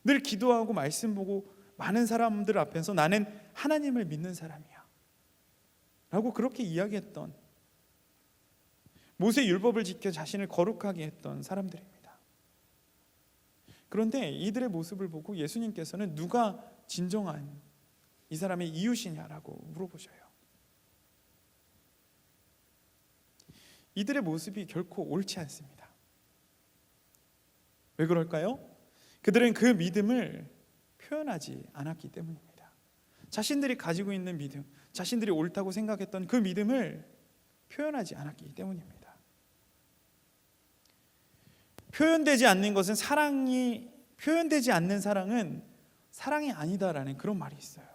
늘 기도하고 말씀 보고 많은 사람들 앞에서 나는 하나님을 믿는 사람이야 라고 그렇게 이야기했던, 모세 율법을 지켜 자신을 거룩하게 했던 사람들입니다. 그런데 이들의 모습을 보고 예수님께서는 누가 진정한 이 사람의 이웃이냐라고 물어보셔요. 이들의 모습이 결코 옳지 않습니다. 왜 그럴까요? 그들은 그 믿음을 표현하지 않았기 때문입니다. 자신들이 가지고 있는 믿음, 자신들이 옳다고 생각했던 그 믿음을 표현하지 않았기 때문입니다. 표현되지 않는 것은 표현되지 않는 사랑은 사랑이 아니다라는 그런 말이 있어요.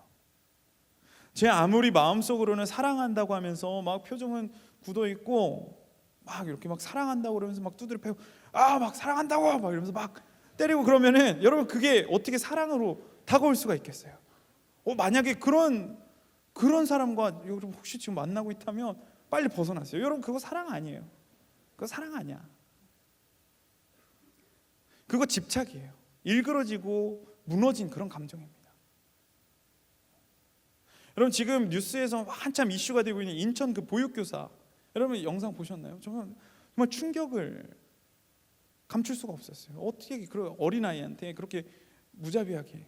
제 아무리 마음속으로는 사랑한다고 하면서 막 표정은 굳어 있고 막 이렇게 막 사랑한다고 그러면서 막 두드려 패고 막 사랑한다고 막 이러면서 막 때리고 그러면은 여러분 그게 어떻게 사랑으로 다가올 수가 있겠어요? 만약에 그런 사람과 여러분 혹시 지금 만나고 있다면 빨리 벗어나세요. 여러분 그거 사랑 아니에요. 그거 사랑 아니야. 그거 집착이에요. 일그러지고 무너진 그런 감정입니다. 여러분 지금 뉴스에서 한참 이슈가 되고 있는 인천 그 보육교사, 여러분 영상 보셨나요? 정말 충격을 감출 수가 없었어요. 어떻게 그런 어린아이한테 그렇게 무자비하게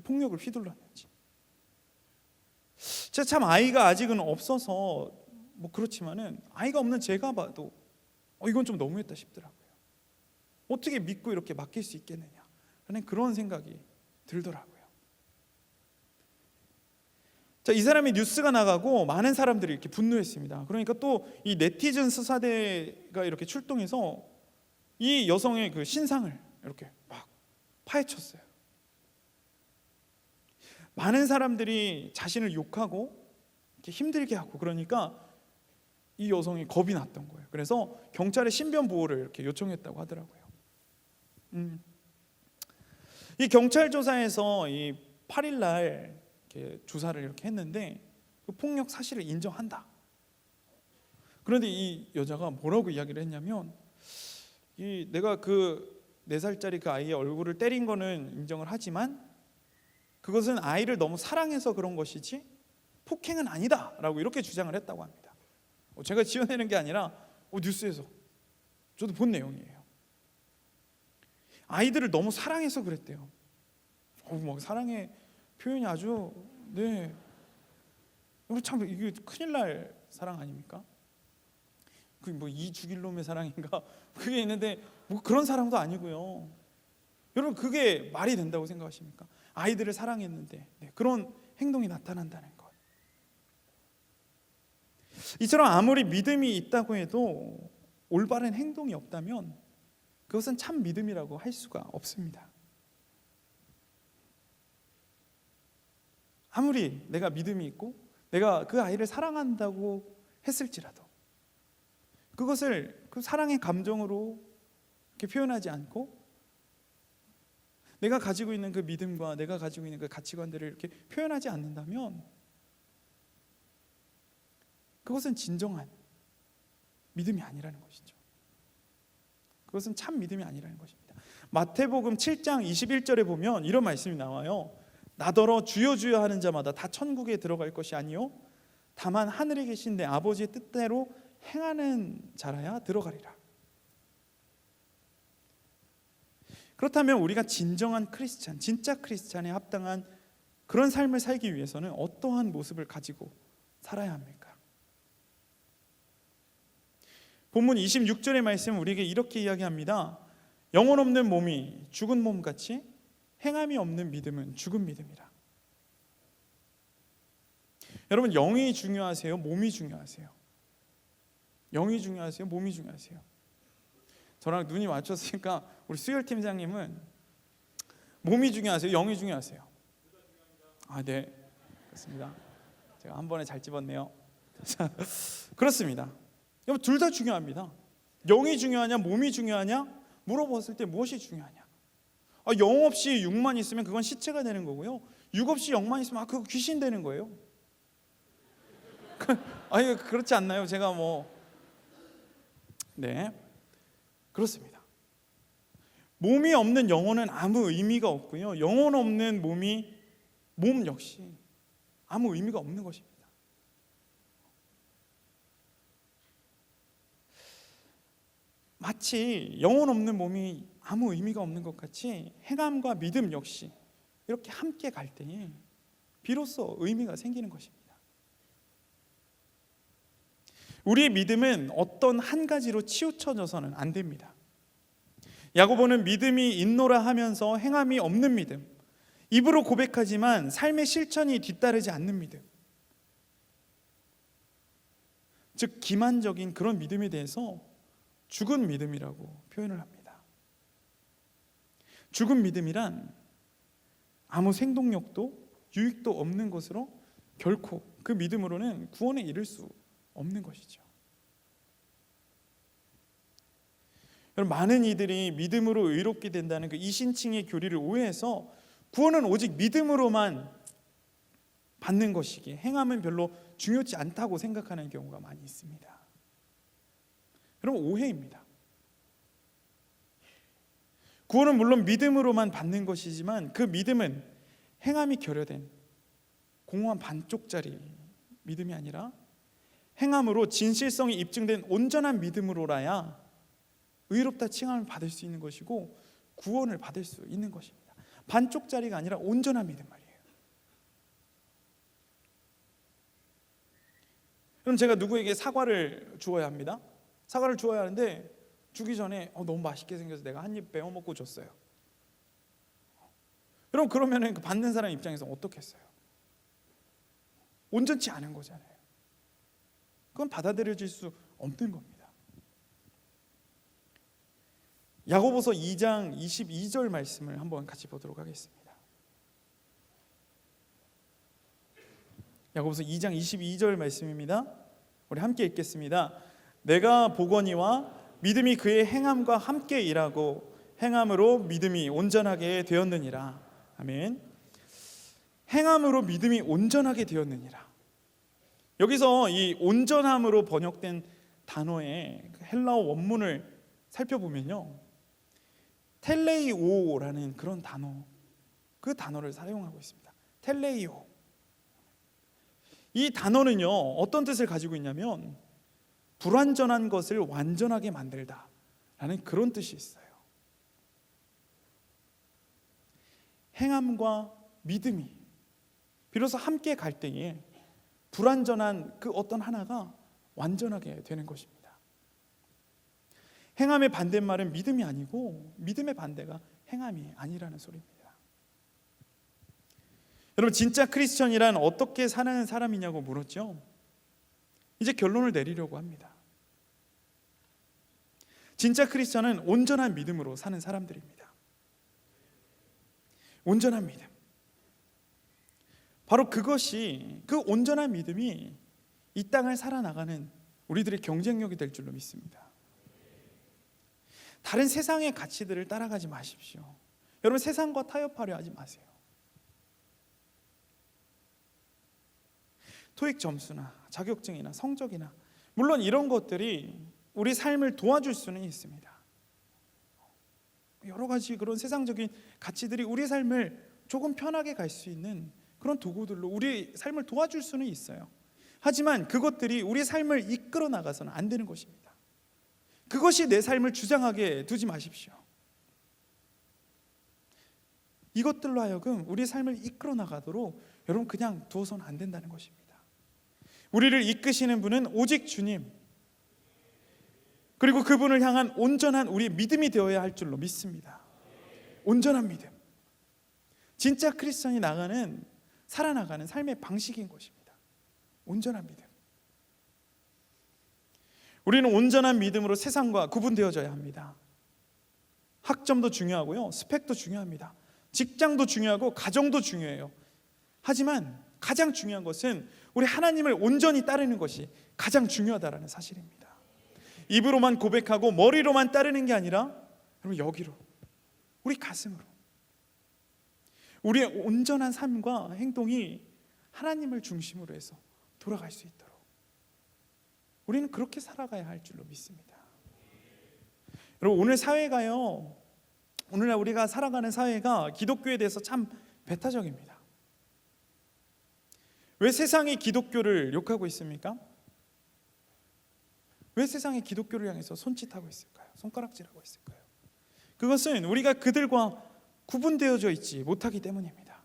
폭력을 휘둘렀는지. 제가 참 아이가 아직은 없어서 그렇지만은 아이가 없는 제가 봐도 이건 좀 너무했다 싶더라고요. 어떻게 믿고 이렇게 맡길 수 있겠느냐 라는 그런 생각이 들더라고요. 자, 이 사람이 뉴스가 나가고 많은 사람들이 이렇게 분노했습니다. 그러니까 또 이 네티즌 수사대가 이렇게 출동해서 이 여성의 그 신상을 이렇게 막 파헤쳤어요. 많은 사람들이 자신을 욕하고 이렇게 힘들게 하고 그러니까 이 여성이 겁이 났던 거예요. 그래서 경찰에 신변 보호를 이렇게 요청했다고 하더라고요. 이 경찰 조사에서 이 8일 날 이렇게 조사를 이렇게 했는데 그 폭력 사실을 인정한다. 그런데 이 여자가 뭐라고 이야기를 했냐면 내가 그 4살짜리 그 아이의 얼굴을 때린 거는 인정을 하지만 그것은 아이를 너무 사랑해서 그런 것이지 폭행은 아니다 라고 이렇게 주장을 했다고 합니다. 제가 지어내는 게 아니라 뉴스에서 저도 본 내용이에요. 아이들을 너무 사랑해서 그랬대요. 사랑의 표현이 아주 참 이게 큰일 날 사랑 아닙니까? 이 죽일 놈의 사랑인가 그게 있는데 그런 사랑도 아니고요. 여러분 그게 말이 된다고 생각하십니까? 아이들을 사랑했는데 그런 행동이 나타난다는 것. 이처럼 아무리 믿음이 있다고 해도 올바른 행동이 없다면 그것은 참 믿음이라고 할 수가 없습니다. 아무리 내가 믿음이 있고 내가 그 아이를 사랑한다고 했을지라도 그것을 그 사랑의 감정으로 이렇게 표현하지 않고 내가 가지고 있는 그 믿음과 내가 가지고 있는 그 가치관들을 이렇게 표현하지 않는다면 그것은 진정한 믿음이 아니라는 것이죠. 그것은 참 믿음이 아니라는 것입니다. 마태복음 7장 21절에 보면 이런 말씀이 나와요. 나더러 주여 주여 하는 자마다 다 천국에 들어갈 것이 아니요 다만 하늘에 계신 내 아버지의 뜻대로 행하는 자라야 들어가리라. 그렇다면 우리가 진정한 크리스찬, 진짜 크리스찬에 합당한 그런 삶을 살기 위해서는 어떠한 모습을 가지고 살아야 합니까? 본문 26절의 말씀은 우리에게 이렇게 이야기합니다. 영혼 없는 몸이 죽은 몸같이 행함이 없는 믿음은 죽은 믿음이라. 여러분 영이 중요하세요? 몸이 중요하세요? 영이 중요하세요? 몸이 중요하세요? 저랑 눈이 맞췄으니까 우리 수열 팀장님은 몸이 중요하세요? 영이 중요하세요? 네, 그렇습니다. 제가 한 번에 잘 집었네요. 그렇습니다. 여러분 둘 다 중요합니다. 영이 중요하냐 몸이 중요하냐 물어봤을 때 무엇이 중요하냐? 영 없이 육만 있으면 그건 시체가 되는 거고요. 육 없이 영만 있으면 그거 귀신 되는 거예요. 그렇지 않나요? 제가 그렇습니다. 몸이 없는 영혼은 아무 의미가 없고요. 영혼 없는 몸 역시 아무 의미가 없는 것입니다. 마치 영혼 없는 몸이 아무 의미가 없는 것 같이 행함과 믿음 역시 이렇게 함께 갈 때에 비로소 의미가 생기는 것입니다. 우리의 믿음은 어떤 한 가지로 치우쳐져서는 안 됩니다. 야고보는 믿음이 있노라 하면서 행함이 없는 믿음, 입으로 고백하지만 삶의 실천이 뒤따르지 않는 믿음, 즉 기만적인 그런 믿음에 대해서 죽은 믿음이라고 표현을 합니다. 죽은 믿음이란 아무 생동력도 유익도 없는 것으로 결코 그 믿음으로는 구원에 이를 수 없는 것이죠. 여러분 많은 이들이 믿음으로 의롭게 된다는 그 이신칭의 교리를 오해해서 구원은 오직 믿음으로만 받는 것이기에 행함은 별로 중요치 않다고 생각하는 경우가 많이 있습니다. 여러분, 오해입니다. 구원은 물론 믿음으로만 받는 것이지만 그 믿음은 행함이 결여된 공허한 반쪽짜리 믿음이 아니라 행함으로 진실성이 입증된 온전한 믿음으로라야 의롭다 칭함을 받을 수 있는 것이고 구원을 받을 수 있는 것입니다. 반쪽짜리가 아니라 온전한 믿음 말이에요. 그럼 제가 누구에게 사과를 주어야 합니다. 사과를 주어야 하는데 주기 전에 너무 맛있게 생겨서 내가 한 입 베어 먹고 줬어요. 여러분, 그러면은 그 받는 사람 입장에서 어떻겠어요? 온전치 않은 거잖아요. 그건 받아들여질 수 없는 겁니다. 야고보서 2장 22절 말씀을 한번 같이 보도록 하겠습니다. 야고보서 2장 22절 말씀입니다. 우리 함께 읽겠습니다. 내가 보거니와 믿음이 그의 행함과 함께 일하고 행함으로 믿음이 온전하게 되었느니라. 아멘. 행함으로 믿음이 온전하게 되었느니라. 여기서 이 온전함으로 번역된 단어의 헬라어 원문을 살펴보면요, 텔레이오라는 그런 단어, 그 단어를 사용하고 있습니다. 텔레이오. 이 단어는요, 어떤 뜻을 가지고 있냐면 불완전한 것을 완전하게 만들다 라는 그런 뜻이 있어요. 행함과 믿음이 비로소 함께 갈 때에 불완전한 그 어떤 하나가 완전하게 되는 것입니다. 행함의 반대말은 믿음이 아니고 믿음의 반대가 행함이 아니라는 소리입니다. 여러분, 진짜 크리스천이란 어떻게 사는 사람이냐고 물었죠? 이제 결론을 내리려고 합니다. 진짜 크리스천은 온전한 믿음으로 사는 사람들입니다. 온전한 믿음. 바로 그것이, 그 온전한 믿음이 이 땅을 살아나가는 우리들의 경쟁력이 될 줄로 믿습니다. 다른 세상의 가치들을 따라가지 마십시오. 여러분, 세상과 타협하려 하지 마세요. 토익 점수나 자격증이나 성적이나 물론 이런 것들이 우리 삶을 도와줄 수는 있습니다. 여러 가지 그런 세상적인 가치들이 우리 삶을 조금 편하게 갈 수 있는 그런 도구들로 우리 삶을 도와줄 수는 있어요. 하지만 그것들이 우리 삶을 이끌어 나가서는 안 되는 것입니다. 그것이 내 삶을 주장하게 두지 마십시오. 이것들로 하여금 우리 삶을 이끌어 나가도록 여러분 그냥 두어서는 안 된다는 것입니다. 우리를 이끄시는 분은 오직 주님, 그리고 그분을 향한 온전한 우리의 믿음이 되어야 할 줄로 믿습니다. 온전한 믿음, 진짜 크리스천이 살아나가는 삶의 방식인 것입니다. 온전한 믿음. 우리는 온전한 믿음으로 세상과 구분되어져야 합니다. 학점도 중요하고요, 스펙도 중요합니다. 직장도 중요하고 가정도 중요해요. 하지만 가장 중요한 것은 우리 하나님을 온전히 따르는 것이 가장 중요하다는 사실입니다. 입으로만 고백하고 머리로만 따르는 게 아니라 여러분, 여기로, 우리 가슴으로 우리의 온전한 삶과 행동이 하나님을 중심으로 해서 돌아갈 수 있도록 우리는 그렇게 살아가야 할 줄로 믿습니다. 여러분, 오늘 사회가요, 오늘날 우리가 살아가는 사회가 기독교에 대해서 참 배타적입니다. 왜 세상이 기독교를 욕하고 있습니까? 왜 세상이 기독교를 향해서 손짓하고 있을까요? 손가락질하고 있을까요? 그것은 우리가 그들과 구분되어져 있지 못하기 때문입니다.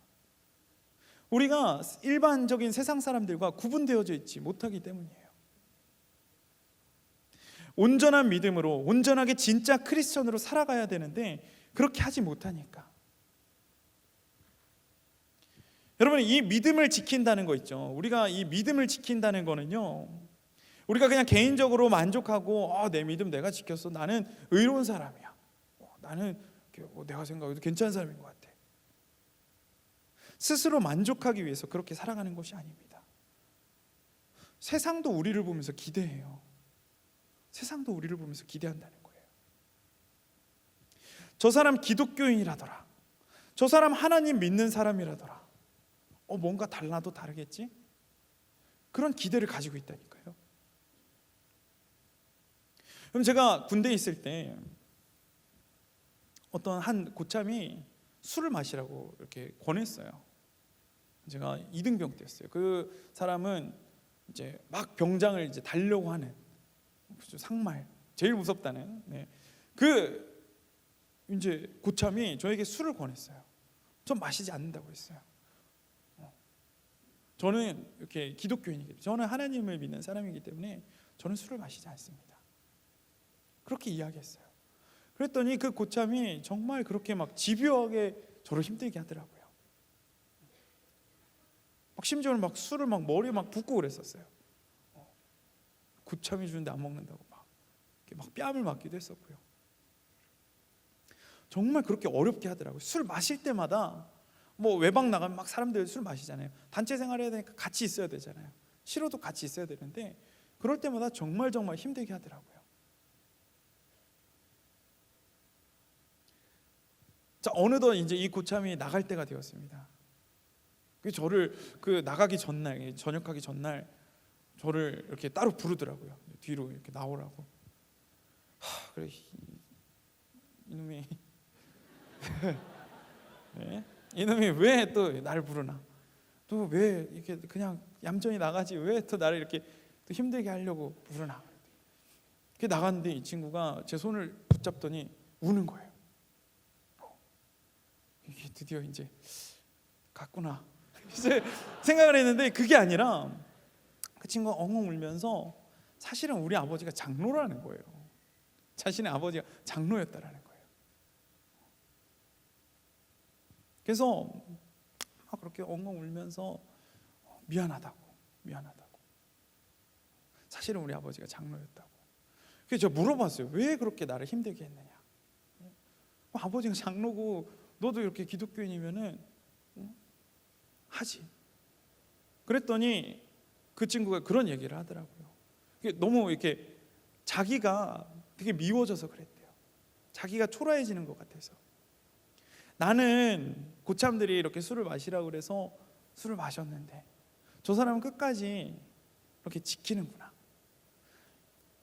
우리가 일반적인 세상 사람들과 구분되어져 있지 못하기 때문이에요. 온전한 믿음으로 온전하게 진짜 크리스천으로 살아가야 되는데 그렇게 하지 못하니까. 여러분, 이 믿음을 지킨다는 거 있죠. 우리가 이 믿음을 지킨다는 거는요, 우리가 그냥 개인적으로 만족하고 내 믿음 내가 지켰어, 나는 의로운 사람이야, 나는 내가 생각해도 괜찮은 사람인 것 같아, 스스로 만족하기 위해서 그렇게 살아가는 것이 아닙니다. 세상도 우리를 보면서 기대해요. 세상도 우리를 보면서 기대한다는 거예요. 저 사람 기독교인이라더라, 저 사람 하나님 믿는 사람이라더라, 뭔가 달라도 다르겠지? 그런 기대를 가지고 있다니까요. 그럼 제가 군대에 있을 때 어떤 한 고참이 술을 마시라고 이렇게 권했어요. 제가 2등병 때였어요. 그 사람은 이제 막 병장을 이제 달려고 하는 상말, 제일 무섭다는 그 이제 고참이 저에게 술을 권했어요. 전 마시지 않는다고 했어요. 저는 이렇게 기독교인이기 때문에, 저는 하나님을 믿는 사람이기 때문에 저는 술을 마시지 않습니다. 그렇게 이야기했어요. 그랬더니 그 고참이 정말 그렇게 막 집요하게 저를 힘들게 하더라고요. 막 심지어는 막 술을 막 머리에 막 붓고 그랬었어요. 고참이 주는데 안 먹는다고 막 뺨을 맞기도 했었고요. 정말 그렇게 어렵게 하더라고요. 술 마실 때마다 뭐 외박 나가면 막 사람들 술 마시잖아요. 단체 생활해야 되니까 같이 있어야 되잖아요. 싫어도 같이 있어야 되는데 그럴 때마다 정말 힘들게 하더라고요. 자, 어느덧 이제 이 고참이 나갈 때가 되었습니다. 저를 그 나가기 전날, 전역하기 전날 저를 이렇게 따로 부르더라고요. 뒤로 이렇게 나오라고. 그래, 이놈이 네? 이놈이 왜 또 나를 부르나? 또 왜 이렇게 그냥 얌전히 나가지 왜 또 나를 이렇게 또 힘들게 하려고 부르나? 그 나갔는데 이 친구가 제 손을 붙잡더니 우는 거예요. 이게 드디어 이제 갔구나. 이제 생각을 했는데 그게 아니라 그 친구가 엉엉 울면서 사실은 우리 아버지가 장로라는 거예요. 자신의 아버지가 장로였다라는 거예요. 그래서 막 그렇게 엉엉 울면서 미안하다고. 사실은 우리 아버지가 장로였다고. 그래서 제가 물어봤어요. 왜 그렇게 나를 힘들게 했느냐? 아버지가 장로고 너도 이렇게 기독교인이면은 하지. 그랬더니 그 친구가 그런 얘기를 하더라고요. 너무 이렇게 자기가 되게 미워져서 그랬대요. 자기가 초라해지는 것 같아서. 나는 고참들이 이렇게 술을 마시라고 그래서 술을 마셨는데 저 사람은 끝까지 이렇게 지키는구나.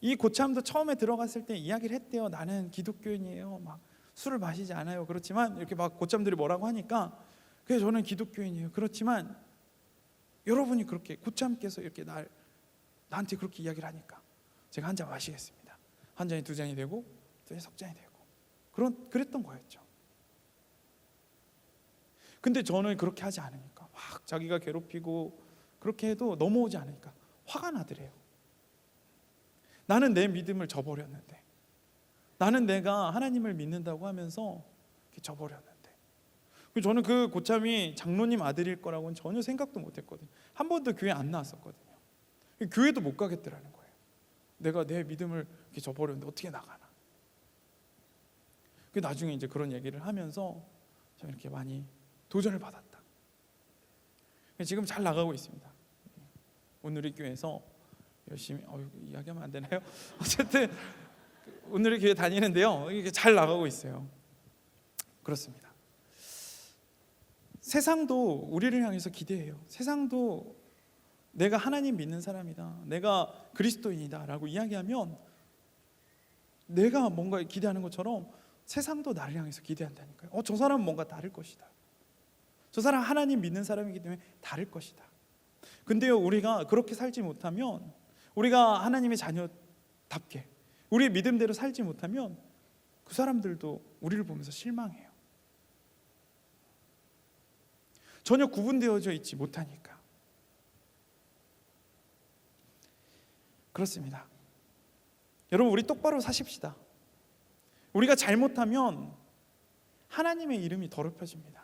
이 고참도 처음에 들어갔을 때 이야기를 했대요. 나는 기독교인이에요. 막 술을 마시지 않아요. 그렇지만 이렇게 막 고참들이 뭐라고 하니까 그래서 저는 기독교인이에요. 그렇지만 여러분이 그렇게 고참께서 이렇게 나한테 그렇게 이야기를 하니까 제가 한 잔 마시겠습니다. 한 잔이 두 잔이 되고 또 석 잔이 되고 그랬던 거였죠. 근데 저는 그렇게 하지 않으니까 막 자기가 괴롭히고 그렇게 해도 넘어오지 않으니까 화가 나더래요. 나는 내 믿음을 저버렸는데, 나는 내가 하나님을 믿는다고 하면서 이렇게 저버렸는데, 저는 그 고참이 장로님 아들일 거라고는 전혀 생각도 못했거든요. 한 번도 교회 안 나왔었거든요. 교회도 못 가겠더라는 거예요. 내가 내 믿음을 이렇게 저버렸는데 어떻게 나가나. 나중에 이제 그런 얘기를 하면서 저는 이렇게 많이 도전을 받았다. 지금 잘 나가고 있습니다. 오늘의 교회에서 열심히 이야기하면 안 되나요? 어쨌든 오늘의 교회 다니는데요, 이게 잘 나가고 있어요. 그렇습니다. 세상도 우리를 향해서 기대해요. 세상도 내가 하나님 믿는 사람이다, 내가 그리스도인이다라고 이야기하면 내가 뭔가 기대하는 것처럼 세상도 나를 향해서 기대한다니까요. 저 사람은 뭔가 다를 것이다. 저 사람 하나님 믿는 사람이기 때문에 다를 것이다. 근데요, 우리가 그렇게 살지 못하면, 우리가 하나님의 자녀답게 우리의 믿음대로 살지 못하면 그 사람들도 우리를 보면서 실망해요. 전혀 구분되어져 있지 못하니까. 그렇습니다. 여러분, 우리 똑바로 사십시다. 우리가 잘못하면 하나님의 이름이 더럽혀집니다.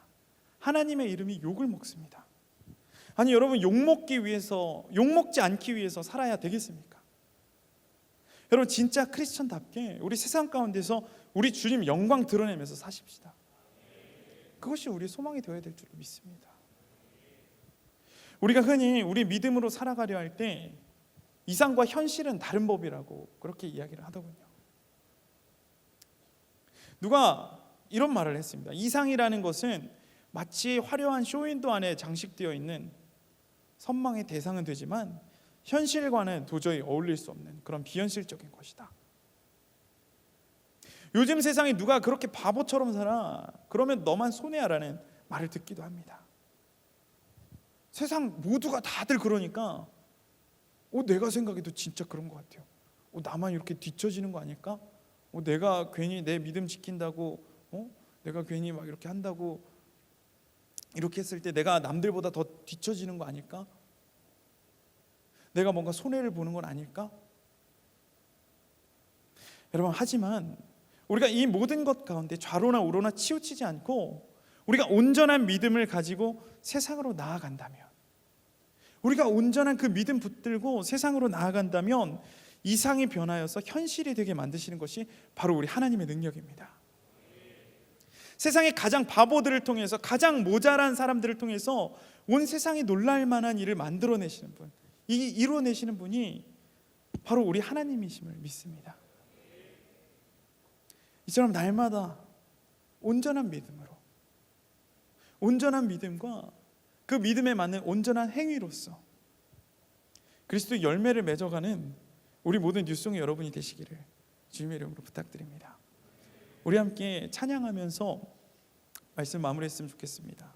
하나님의 이름이 욕을 먹습니다. 아니, 여러분, 욕먹지 않기 위해서 살아야 되겠습니까? 여러분, 진짜 크리스천답게 우리 세상 가운데서 우리 주님 영광 드러내면서 사십시다. 그것이 우리의 소망이 되어야 될 줄로 믿습니다. 우리가 흔히 우리 믿음으로 살아가려 할 때 이상과 현실은 다른 법이라고 그렇게 이야기를 하더군요. 누가 이런 말을 했습니다. 이상이라는 것은 마치 화려한 쇼윈도 안에 장식되어 있는 선망의 대상은 되지만 현실과는 도저히 어울릴 수 없는 그런 비현실적인 것이다. 요즘 세상에 누가 그렇게 바보처럼 살아? 그러면 너만 손해야라는 말을 듣기도 합니다. 세상 모두가 다들 그러니까 내가 생각해도 진짜 그런 것 같아요. 나만 이렇게 뒤처지는 거 아닐까? 내가 괜히 내 믿음 지킨다고 내가 괜히 막 이렇게 한다고 이렇게 했을 때 내가 남들보다 더 뒤처지는 거 아닐까? 내가 뭔가 손해를 보는 건 아닐까? 여러분, 하지만 우리가 이 모든 것 가운데 좌로나 우로나 치우치지 않고 우리가 온전한 믿음을 가지고 세상으로 나아간다면, 우리가 온전한 그 믿음 붙들고 세상으로 나아간다면 이상이 변하여서 현실이 되게 만드시는 것이 바로 우리 하나님의 능력입니다. 세상의 가장 바보들을 통해서, 가장 모자란 사람들을 통해서 온 세상이 놀랄 만한 일을 만들어내시는 분, 이루어내시는 분이 바로 우리 하나님이심을 믿습니다. 이처럼 날마다 온전한 믿음으로, 온전한 믿음과 그 믿음에 맞는 온전한 행위로서 그리스도의 열매를 맺어가는 우리 모든 뉴스송의 여러분이 되시기를 주님의 이름으로 부탁드립니다. 우리 함께 찬양하면서 말씀 마무리했으면 좋겠습니다.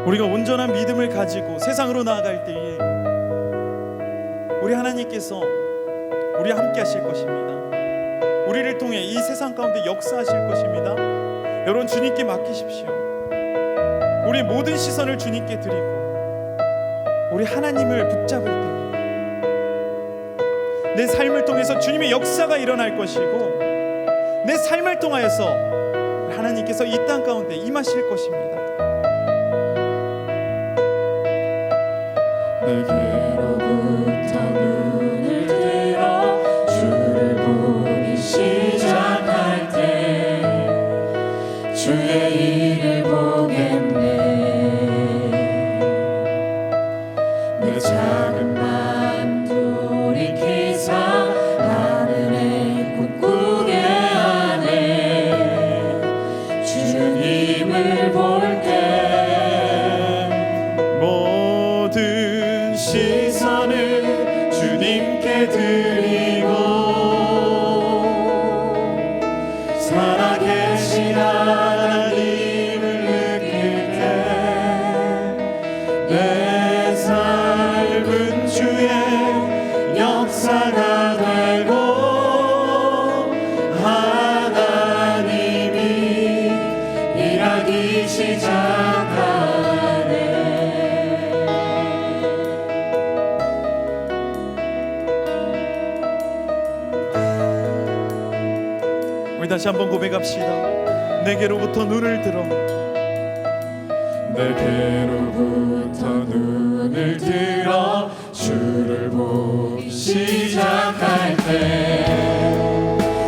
우리가 온전한 믿음을 가지고 세상으로 나아갈 때에 우리 하나님께서 우리와 함께 하실 것입니다. 우리를 통해 이 세상 가운데 역사하실 것입니다. 여러분, 주님께 맡기십시오. 우리 모든 시선을 주님께 드리고 우리 하나님을 붙잡을 때 내 삶을 통해서 주님의 역사가 일어날 것이고, 내 삶을 통하여서 하나님께서 이 땅 가운데 임하실 것입니다.
내게로부터 눈을 들어 주를 보기 시작할 때 주의 일을 보겠네. 내 작은 맘 돌이키사 하늘에 꿈꾸게 하네. 주님을 볼 때
시선을 주님께 드리고 살아계신 하나님을 느낄 때 내 삶은 주의 역사가 되고 하나님이 일하기 시작하네. 다시 한번 고백합시다. 내게로부터 눈을 들어, 내게로부터 눈을 들어 주를 보기 시작할 때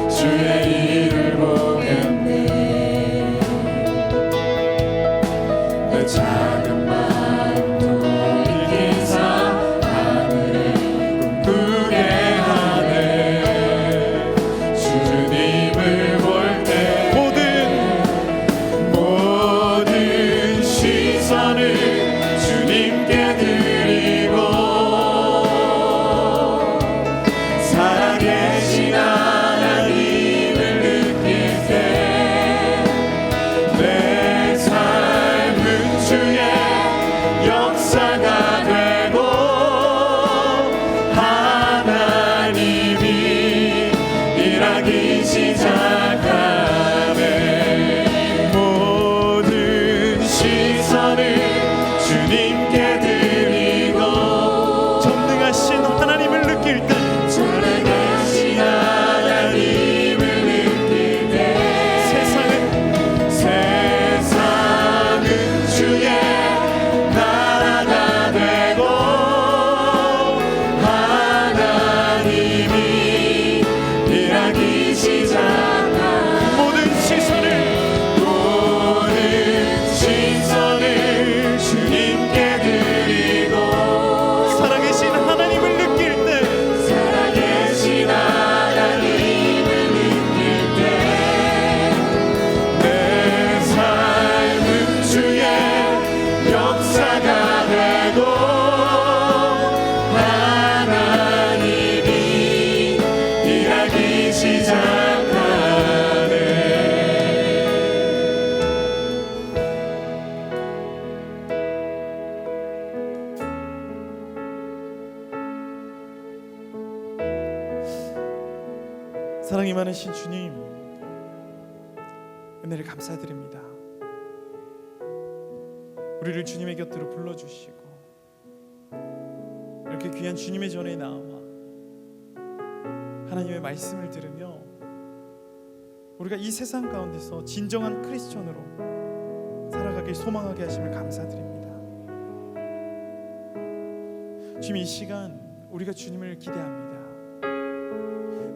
주의 일을 보겠네. 내 작은 맘 돌이키사 하늘에 꿈꾸게 하네. 주님을 주님께 드리고 살아계신 하나님을 느낄 때 내 삶은 주의 역사가 되고 하나님이 일하기 시작하네. 모든 시선을 주님께 드리고 전능하신 하나님을 느낄 때, 전능하신 하나님을 느낄 때 세상은 주의 나라가 되고 하나님이 일하기 시작하는 모든 시선을 주님께 드리 사랑이 많으신 주님, 은혜를 감사드립니다. 우리를 주님의 곁으로 불러주시고 이렇게 귀한 주님의 전에 나와 하나님의 말씀을 들으며 우리가 이 세상 가운데서 진정한 크리스천으로 살아가길 소망하게 하심을 감사드립니다. 주님, 이 시간 우리가 주님을 기대합니다.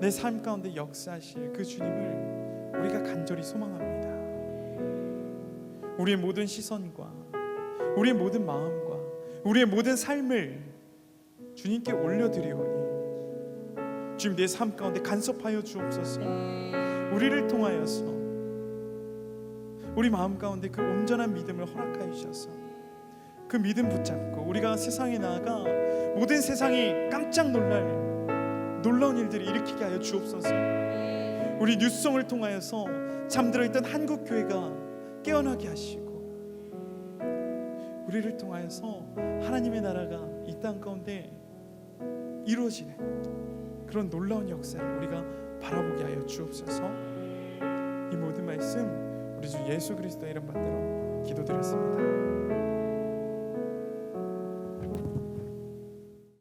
내 삶 가운데 역사하실 그 주님을 우리가 간절히 소망합니다. 우리의 모든 시선과 우리의 모든 마음과 우리의 모든 삶을 주님께 올려드리오니 주님, 내 삶 가운데 간섭하여 주옵소서. 우리를 통하여서 우리 마음 가운데 그 온전한 믿음을 허락하여 주셔서 그 믿음 붙잡고 우리가 세상에 나아가 모든 세상이 깜짝 놀랄 놀라운 일들을 일으키게 하여 주옵소서. 우리 뉴스송을 통하여서 잠들어 있던 한국 교회가 깨어나게 하시고 우리를 통하여서 하나님의 나라가 이 땅 가운데 이루어지는 그런 놀라운 역사를 우리가 바라보게 하여 주옵소서. 이 모든 말씀 우리 주 예수 그리스도의 이름 받들어 기도드렸습니다.